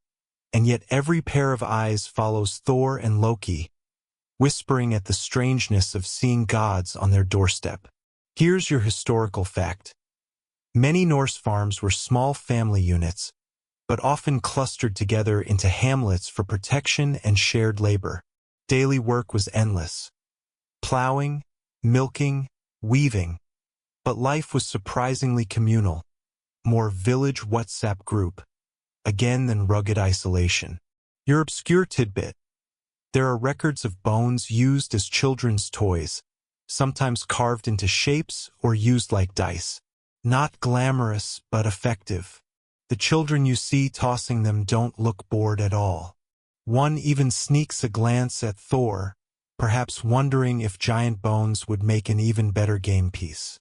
and yet every pair of eyes follows Thor and Loki, whispering at the strangeness of seeing gods on their doorstep. Here's your historical fact. Many Norse farms were small family units, but often clustered together into hamlets for protection and shared labor. Daily work was endless. Plowing, milking, weaving. But life was surprisingly communal. More village WhatsApp group, again than rugged isolation. Your obscure tidbit. There are records of bones used as children's toys, sometimes carved into shapes or used like dice. Not glamorous, but effective. The children you see tossing them don't look bored at all. One even sneaks a glance at Thor, perhaps wondering if giant bones would make an even better game piece.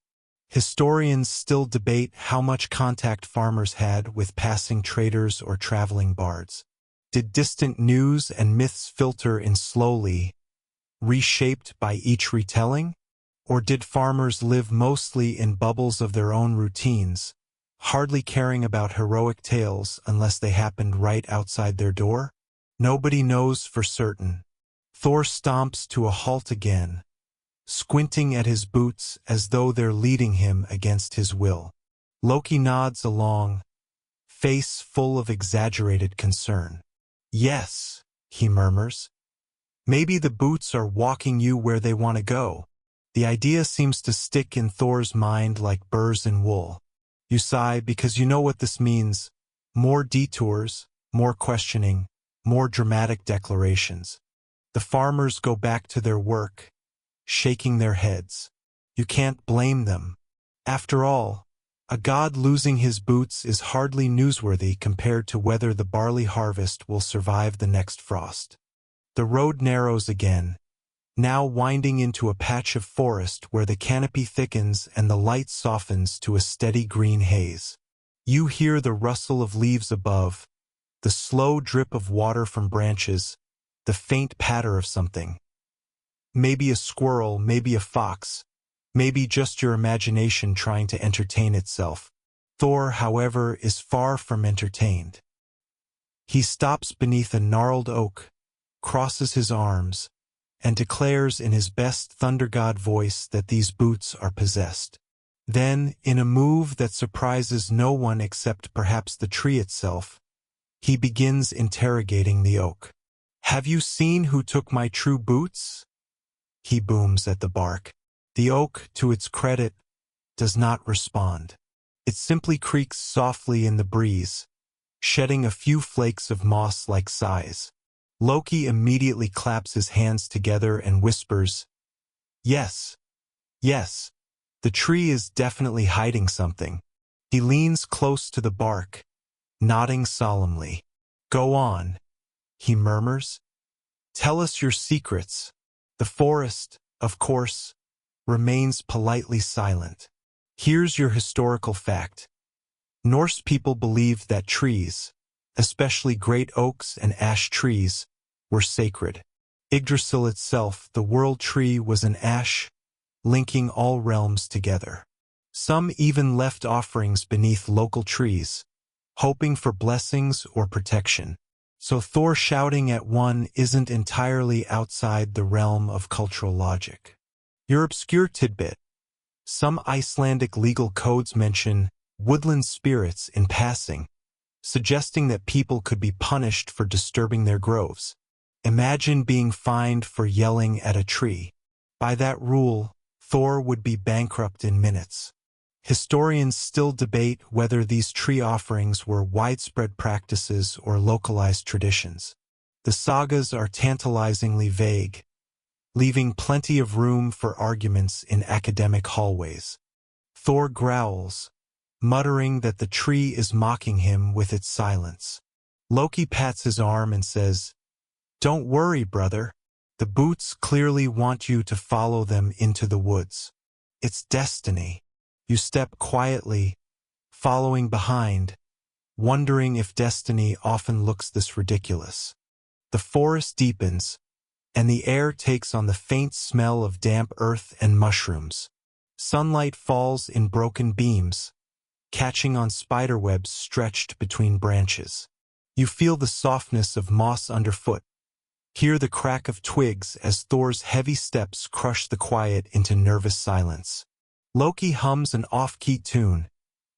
Historians still debate how much contact farmers had with passing traders or traveling bards. Did distant news and myths filter in slowly, reshaped by each retelling? Or did farmers live mostly in bubbles of their own routines, hardly caring about heroic tales unless they happened right outside their door? Nobody knows for certain. Thor stomps to a halt again, squinting at his boots as though they're leading him against his will. Loki nods along, face full of exaggerated concern. Yes, he murmurs. Maybe the boots are walking you where they want to go. The idea seems to stick in Thor's mind like burrs in wool. You sigh because you know what this means. More detours, more questioning, more dramatic declarations. The farmers go back to their work, shaking their heads. You can't blame them. After all, a god losing his boots is hardly newsworthy compared to whether the barley harvest will survive the next frost. The road narrows again, now winding into a patch of forest where the canopy thickens and the light softens to a steady green haze. You hear the rustle of leaves above, the slow drip of water from branches, the faint patter of something. Maybe a squirrel, maybe a fox, maybe just your imagination trying to entertain itself. Thor, however, is far from entertained. He stops beneath a gnarled oak, crosses his arms, and declares in his best thunder god voice that these boots are possessed. Then, in a move that surprises no one except perhaps the tree itself, he begins interrogating the oak. "Have you seen who took my true boots?" he booms at the bark. The oak, to its credit, does not respond. It simply creaks softly in the breeze, shedding a few flakes of moss like sighs. Loki immediately claps his hands together and whispers, "Yes, yes, the tree is definitely hiding something." He leans close to the bark, nodding solemnly. "Go on," he murmurs. "Tell us your secrets." The forest, of course, remains politely silent. Here's your historical fact. Norse people believed that trees, especially great oaks and ash trees, were sacred. Yggdrasil itself, the world tree, was an ash, linking all realms together. Some even left offerings beneath local trees, hoping for blessings or protection. So Thor shouting at one isn't entirely outside the realm of cultural logic. Your obscure tidbit. Some Icelandic legal codes mention woodland spirits in passing, suggesting that people could be punished for disturbing their groves. Imagine being fined for yelling at a tree. By that rule, Thor would be bankrupt in minutes. Historians still debate whether these tree offerings were widespread practices or localized traditions. The sagas are tantalizingly vague, leaving plenty of room for arguments in academic hallways. Thor growls, muttering that the tree is mocking him with its silence. Loki pats his arm and says, "Don't worry, brother. The boots clearly want you to follow them into the woods. It's destiny." You step quietly, following behind, wondering if destiny often looks this ridiculous. The forest deepens, and the air takes on the faint smell of damp earth and mushrooms. Sunlight falls in broken beams, catching on spiderwebs stretched between branches. You feel the softness of moss underfoot, hear the crack of twigs as Thor's heavy steps crush the quiet into nervous silence. Loki hums an off-key tune,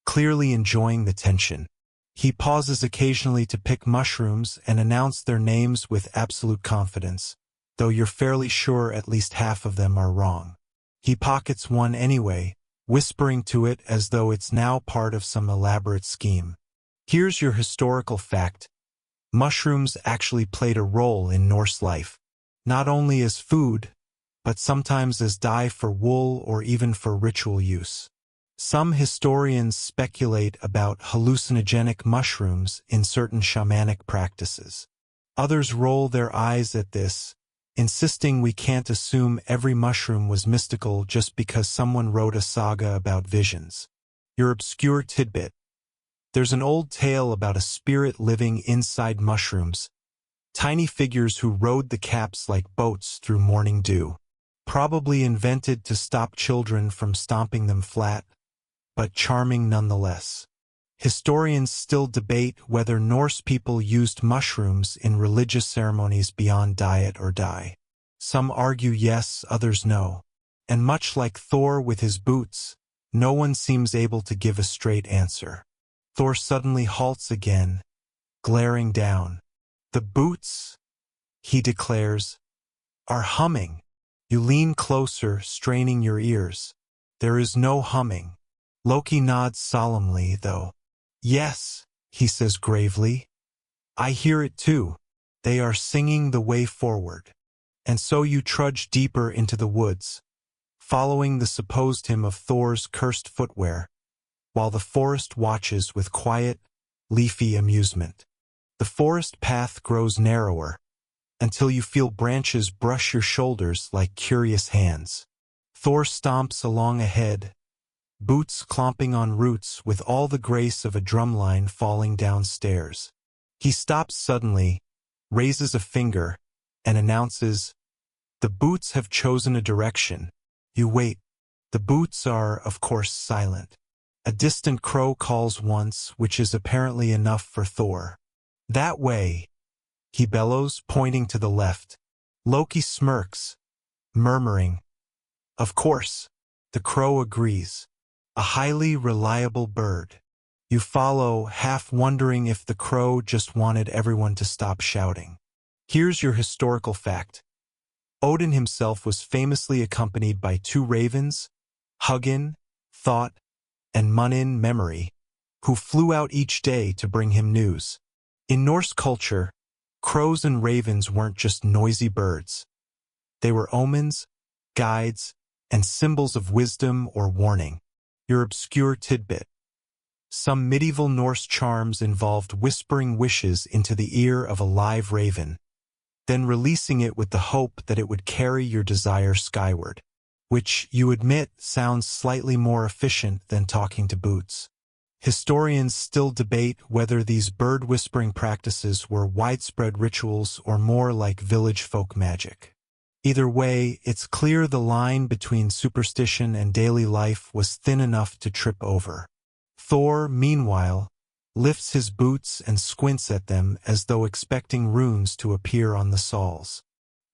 clearly enjoying the tension. He pauses occasionally to pick mushrooms and announce their names with absolute confidence, though you're fairly sure at least half of them are wrong. He pockets one anyway, whispering to it as though it's now part of some elaborate scheme. Here's your historical fact. Mushrooms actually played a role in Norse life, not only as food, but sometimes as dye for wool or even for ritual use. Some historians speculate about hallucinogenic mushrooms in certain shamanic practices. Others roll their eyes at this, insisting we can't assume every mushroom was mystical just because someone wrote a saga about visions. Your obscure tidbit. There's an old tale about a spirit living inside mushrooms, tiny figures who rode the caps like boats through morning dew, probably invented to stop children from stomping them flat, but charming nonetheless. Historians still debate whether Norse people used mushrooms in religious ceremonies beyond diet or dye. Some argue yes, others no. And much like Thor with his boots, no one seems able to give a straight answer. Thor suddenly halts again, glaring down. The boots, he declares, are humming. You lean closer, straining your ears. There is no humming. Loki nods solemnly, though. Yes, he says gravely. I hear it too. They are singing the way forward. And so you trudge deeper into the woods, following the supposed hymn of Thor's cursed footwear, while the forest watches with quiet, leafy amusement. The forest path grows narrower, until you feel branches brush your shoulders like curious hands. Thor stomps along ahead, boots clomping on roots with all the grace of a drumline falling down stairs. He stops suddenly, raises a finger, and announces, "The boots have chosen a direction." You wait. The boots are, of course, silent. A distant crow calls once, which is apparently enough for Thor. "That way," he bellows, pointing to the left. Loki smirks, murmuring, "Of course." The crow agrees. A highly reliable bird. You follow, half wondering if the crow just wanted everyone to stop shouting. Here's your historical fact. Odin himself was famously accompanied by two ravens, Hugin, Thought, and Munin, Memory, who flew out each day to bring him news. In Norse culture, crows and ravens weren't just noisy birds. They were omens, guides, and symbols of wisdom or warning. Your obscure tidbit. Some medieval Norse charms involved whispering wishes into the ear of a live raven, then releasing it with the hope that it would carry your desire skyward, which, you admit, sounds slightly more efficient than talking to boots. Historians still debate whether these bird-whispering practices were widespread rituals or more like village folk magic. Either way, it's clear the line between superstition and daily life was thin enough to trip over. Thor, meanwhile, lifts his boots and squints at them as though expecting runes to appear on the soles.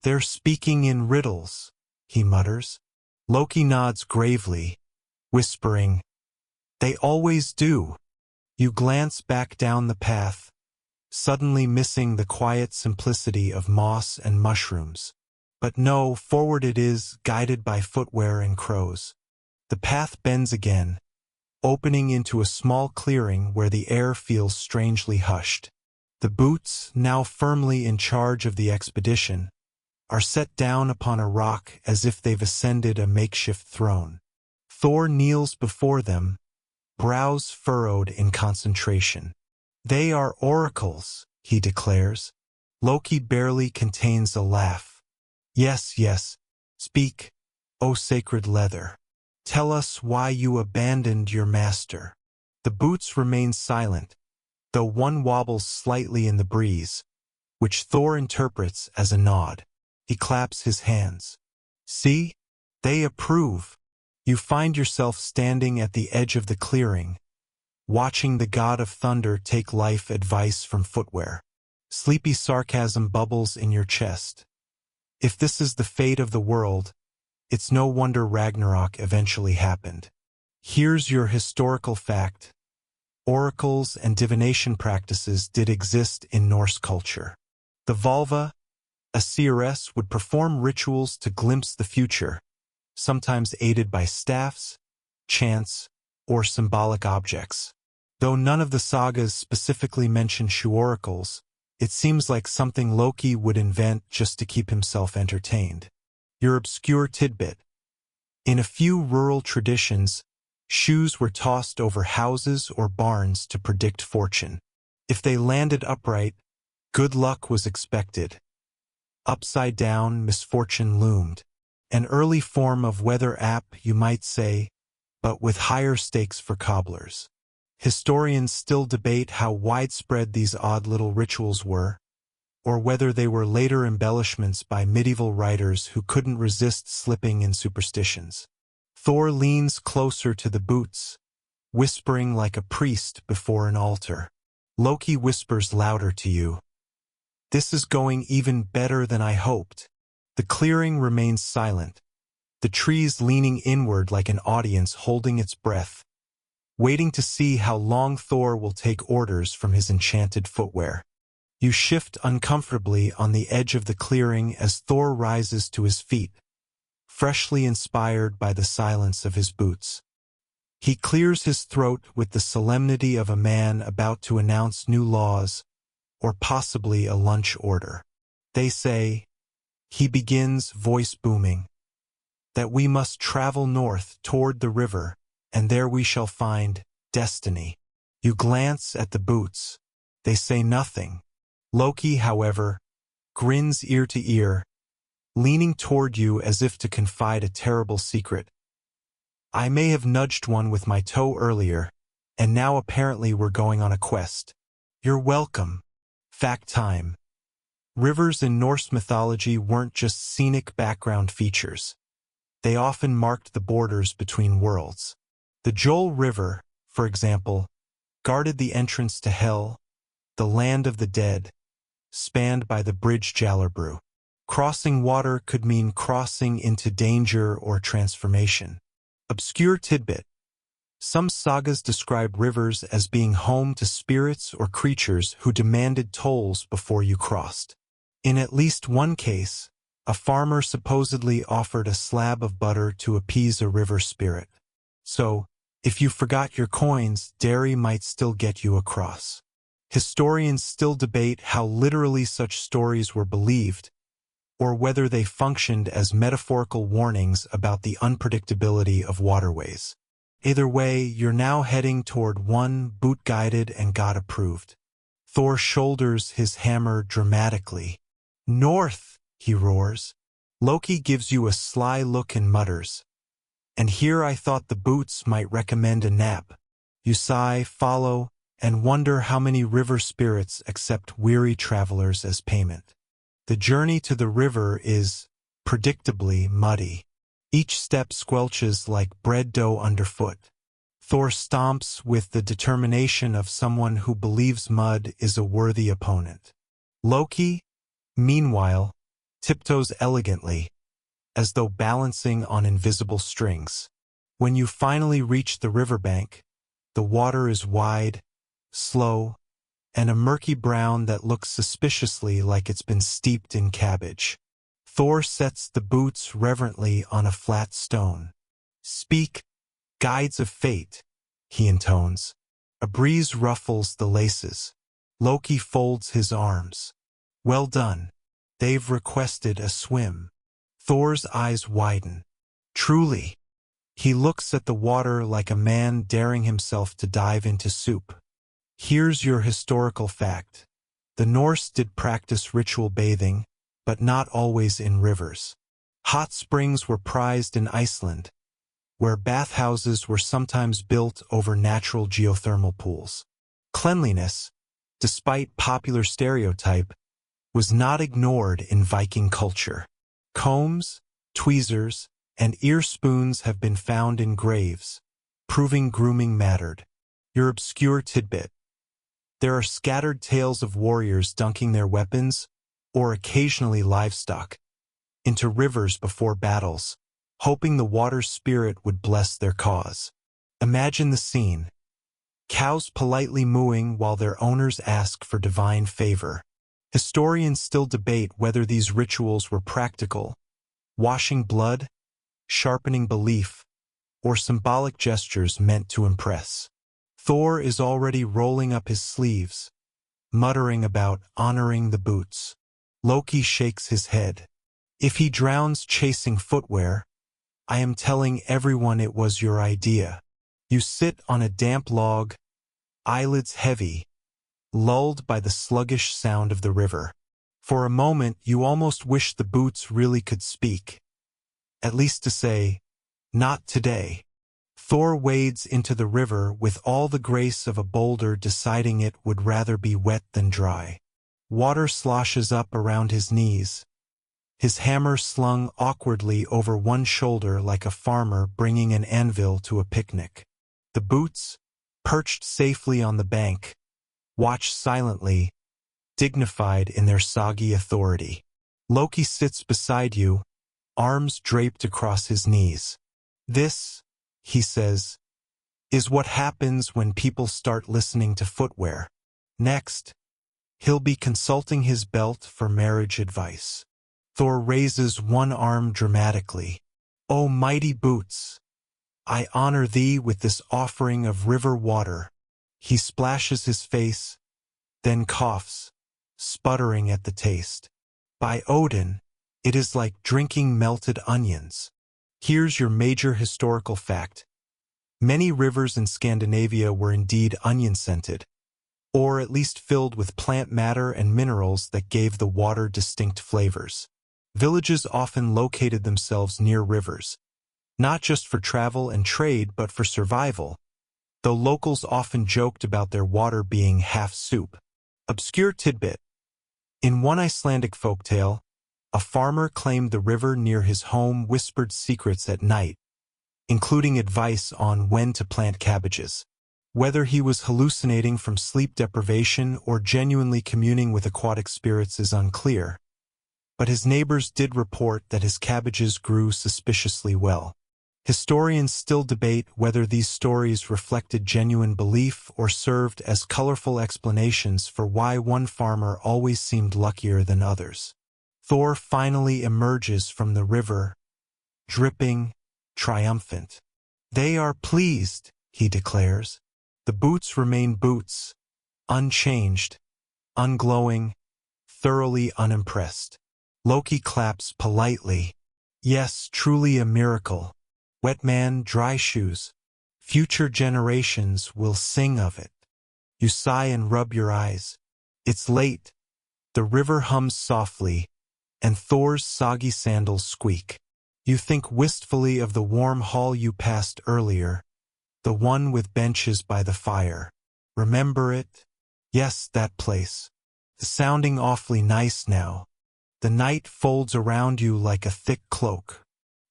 "They're speaking in riddles," he mutters. Loki nods gravely, whispering, "They always do." You glance back down the path, suddenly missing the quiet simplicity of moss and mushrooms. But no, forward it is, guided by footwear and crows. The path bends again, opening into a small clearing where the air feels strangely hushed. The boots, now firmly in charge of the expedition, are set down upon a rock as if they've ascended a makeshift throne. Thor kneels before them, brows furrowed in concentration. "They are oracles," he declares. Loki barely contains a laugh. "Yes, yes. Speak, O sacred leather. Tell us why you abandoned your master." The boots remain silent, though one wobbles slightly in the breeze, which Thor interprets as a nod. He claps his hands. "See? They approve." You find yourself standing at the edge of the clearing, watching the god of thunder take life advice from footwear. Sleepy sarcasm bubbles in your chest. If this is the fate of the world, it's no wonder Ragnarok eventually happened. Here's your historical fact. Oracles and divination practices did exist in Norse culture. The Volva, a seeress, would perform rituals to glimpse the future, sometimes aided by staffs, chants, or symbolic objects. Though none of the sagas specifically mention oracles, it seems like something Loki would invent just to keep himself entertained. Your obscure tidbit. In a few rural traditions, shoes were tossed over houses or barns to predict fortune. If they landed upright, good luck was expected. Upside down, misfortune loomed. An early form of weather app, you might say, but with higher stakes for cobblers. Historians still debate how widespread these odd little rituals were, or whether they were later embellishments by medieval writers who couldn't resist slipping in superstitions. Thor leans closer to the boots, whispering like a priest before an altar. Loki whispers louder to you. This is going even better than I hoped. The clearing remains silent, the trees leaning inward like an audience holding its breath, waiting to see how long Thor will take orders from his enchanted footwear. You shift uncomfortably on the edge of the clearing as Thor rises to his feet, freshly inspired by the silence of his boots. He clears his throat with the solemnity of a man about to announce new laws, or possibly a lunch order. They say, he begins, voice booming, that we must travel north toward the river, and there we shall find destiny. You glance at the boots. They say nothing. Loki, however, grins ear to ear, leaning toward you as if to confide a terrible secret. I may have nudged one with my toe earlier, and now apparently we're going on a quest. You're welcome. Fact time. Rivers in Norse mythology weren't just scenic background features. They often marked the borders between worlds. The Jol River, for example, guarded the entrance to Hel, the land of the dead, spanned by the bridge Jalarbru. Crossing water could mean crossing into danger or transformation. Obscure tidbit. Some sagas describe rivers as being home to spirits or creatures who demanded tolls before you crossed. In at least one case, a farmer supposedly offered a slab of butter to appease a river spirit. So, if you forgot your coins, dairy might still get you across. Historians still debate how literally such stories were believed, or whether they functioned as metaphorical warnings about the unpredictability of waterways. Either way, you're now heading toward one boot-guided and God-approved. Thor shoulders his hammer dramatically. North, he roars. Loki gives you a sly look and mutters. And here I thought the boots might recommend a nap. You sigh, follow, and wonder how many river spirits accept weary travelers as payment. The journey to the river is, predictably, muddy. Each step squelches like bread dough underfoot. Thor stomps with the determination of someone who believes mud is a worthy opponent. Loki, meanwhile, tiptoes elegantly, as though balancing on invisible strings. When you finally reach the riverbank, the water is wide, slow, and a murky brown that looks suspiciously like it's been steeped in cabbage. Thor sets the boots reverently on a flat stone. Speak, guides of fate, he intones. A breeze ruffles the laces. Loki folds his arms. Well done. They've requested a swim. Thor's eyes widen. Truly. He looks at the water like a man daring himself to dive into soup. Here's your historical fact. The Norse did practice ritual bathing, but not always in rivers. Hot springs were prized in Iceland, where bathhouses were sometimes built over natural geothermal pools. Cleanliness, despite popular stereotype, was not ignored in Viking culture. Combs, tweezers, and ear spoons have been found in graves, proving grooming mattered. Your obscure tidbit. There are scattered tales of warriors dunking their weapons, or occasionally livestock, into rivers before battles, hoping the water spirit would bless their cause. Imagine the scene. Cows politely mooing while their owners ask for divine favor. Historians still debate whether these rituals were practical, washing blood, sharpening belief, or symbolic gestures meant to impress. Thor is already rolling up his sleeves, muttering about honoring the boots. Loki shakes his head. If he drowns chasing footwear, I am telling everyone it was your idea. You sit on a damp log, eyelids heavy, lulled by the sluggish sound of the river. For a moment you almost wish the boots really could speak. At least to say, not today. Thor wades into the river with all the grace of a boulder, deciding it would rather be wet than dry. Water sloshes up around his knees, his hammer slung awkwardly over one shoulder like a farmer bringing an anvil to a picnic. The boots, perched safely on the bank, watch silently, dignified in their soggy authority. Loki sits beside you, arms draped across his knees. This, he says, is what happens when people start listening to footwear. Next, he'll be consulting his belt for marriage advice. Thor raises one arm dramatically. O mighty boots, I honor thee with this offering of river water. He splashes his face, then coughs, sputtering at the taste. By Odin, it is like drinking melted onions. Here's your major historical fact. Many rivers in Scandinavia were indeed onion-scented, or at least filled with plant matter and minerals that gave the water distinct flavors. Villages often located themselves near rivers, not just for travel and trade but for survival, though locals often joked about their water being half soup. Obscure tidbit. In one Icelandic folktale, a farmer claimed the river near his home whispered secrets at night, including advice on when to plant cabbages. Whether he was hallucinating from sleep deprivation or genuinely communing with aquatic spirits is unclear, but his neighbors did report that his cabbages grew suspiciously well. Historians still debate whether these stories reflected genuine belief or served as colorful explanations for why one farmer always seemed luckier than others. Thor finally emerges from the river, dripping, triumphant. They are pleased, he declares. The boots remain boots, unchanged, unglowing, thoroughly unimpressed. Loki claps politely. Yes, truly a miracle. Wet man, dry shoes. Future generations will sing of it. You sigh and rub your eyes. It's late. The river hums softly, and Thor's soggy sandals squeak. You think wistfully of the warm hall you passed earlier, the one with benches by the fire. Remember it? Yes, that place. It's sounding awfully nice now. The night folds around you like a thick cloak.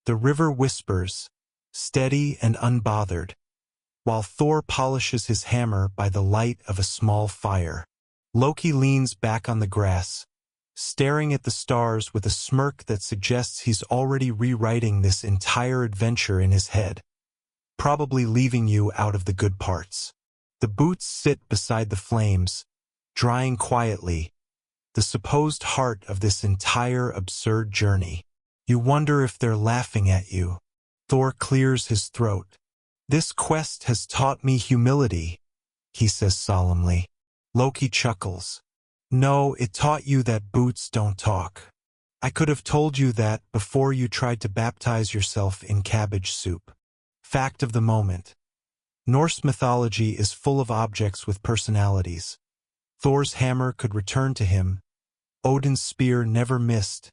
The river whispers, steady and unbothered, while Thor polishes his hammer by the light of a small fire. Loki leans back on the grass, staring at the stars with a smirk that suggests he's already rewriting this entire adventure in his head, probably leaving you out of the good parts. The boots sit beside the flames, drying quietly, the supposed heart of this entire absurd journey. You wonder if they're laughing at you. Thor clears his throat. This quest has taught me humility, he says solemnly. Loki chuckles. No, it taught you that boots don't talk. I could have told you that before you tried to baptize yourself in cabbage soup. Fact of the moment. Norse mythology is full of objects with personalities. Thor's hammer could return to him. Odin's spear never missed.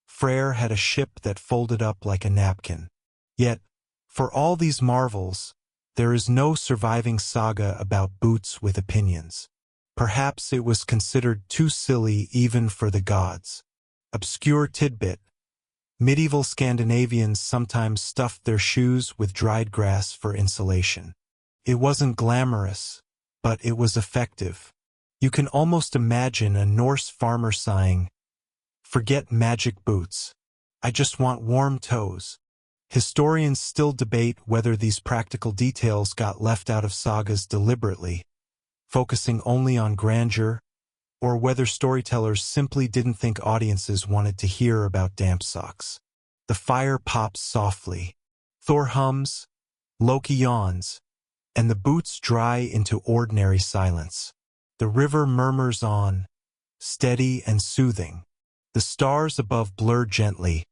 Freyr had a ship that folded up like a napkin. Yet, for all these marvels, there is no surviving saga about boots with opinions. Perhaps it was considered too silly even for the gods. Obscure tidbit. Medieval Scandinavians sometimes stuffed their shoes with dried grass for insulation. It wasn't glamorous, but it was effective. You can almost imagine a Norse farmer sighing, "Forget magic boots. I just want warm toes." Historians still debate whether these practical details got left out of sagas deliberately, focusing only on grandeur, or whether storytellers simply didn't think audiences wanted to hear about damp socks. The fire pops softly. Thor hums, Loki yawns, and the boots dry into ordinary silence. The river murmurs on, steady and soothing. The stars above blur gently,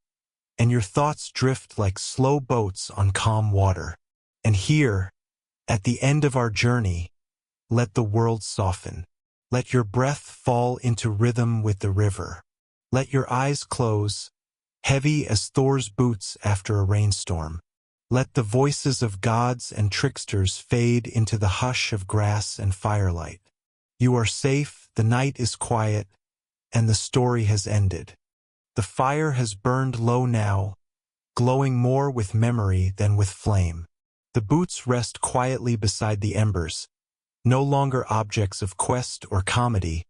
and your thoughts drift like slow boats on calm water. And here, at the end of our journey, let the world soften. Let your breath fall into rhythm with the river. Let your eyes close, heavy as Thor's boots after a rainstorm. Let the voices of gods and tricksters fade into the hush of grass and firelight. You are safe, the night is quiet, and the story has ended. The fire has burned low now, glowing more with memory than with flame. The boots rest quietly beside the embers, no longer objects of quest or comedy,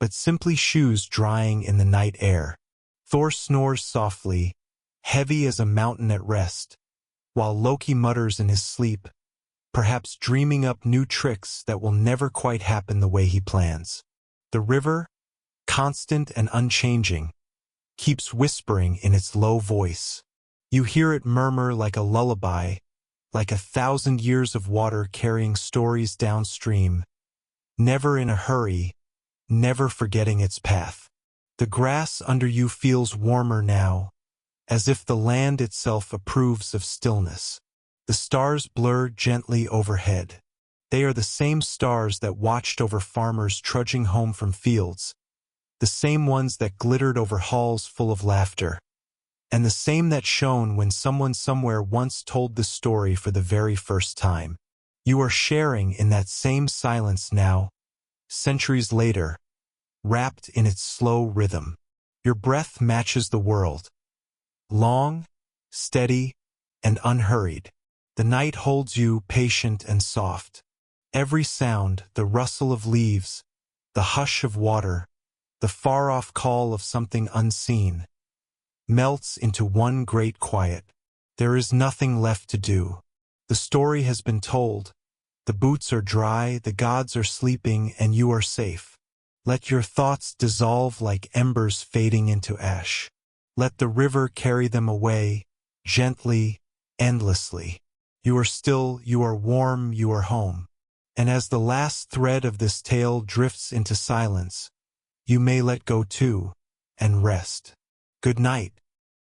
but simply shoes drying in the night air. Thor snores softly, heavy as a mountain at rest, while Loki mutters in his sleep, perhaps dreaming up new tricks that will never quite happen the way he plans. The river, constant and unchanging, keeps whispering in its low voice. You hear it murmur like a lullaby, like 1,000 years of water carrying stories downstream, never in a hurry, never forgetting its path. The grass under you feels warmer now, as if the land itself approves of stillness. The stars blur gently overhead. They are the same stars that watched over farmers trudging home from fields, the same ones that glittered over halls full of laughter, and the same that shone when someone somewhere once told the story for the very first time. You are sharing in that same silence now, centuries later, wrapped in its slow rhythm. Your breath matches the world, long, steady, and unhurried. The night holds you patient and soft. Every sound, the rustle of leaves, the hush of water, the far-off call of something unseen, melts into one great quiet. There is nothing left to do. The story has been told. The boots are dry, the gods are sleeping, and you are safe. Let your thoughts dissolve like embers fading into ash. Let the river carry them away, gently, endlessly. You are still, you are warm, you are home. And as the last thread of this tale drifts into silence, you may let go too, and rest. Good night.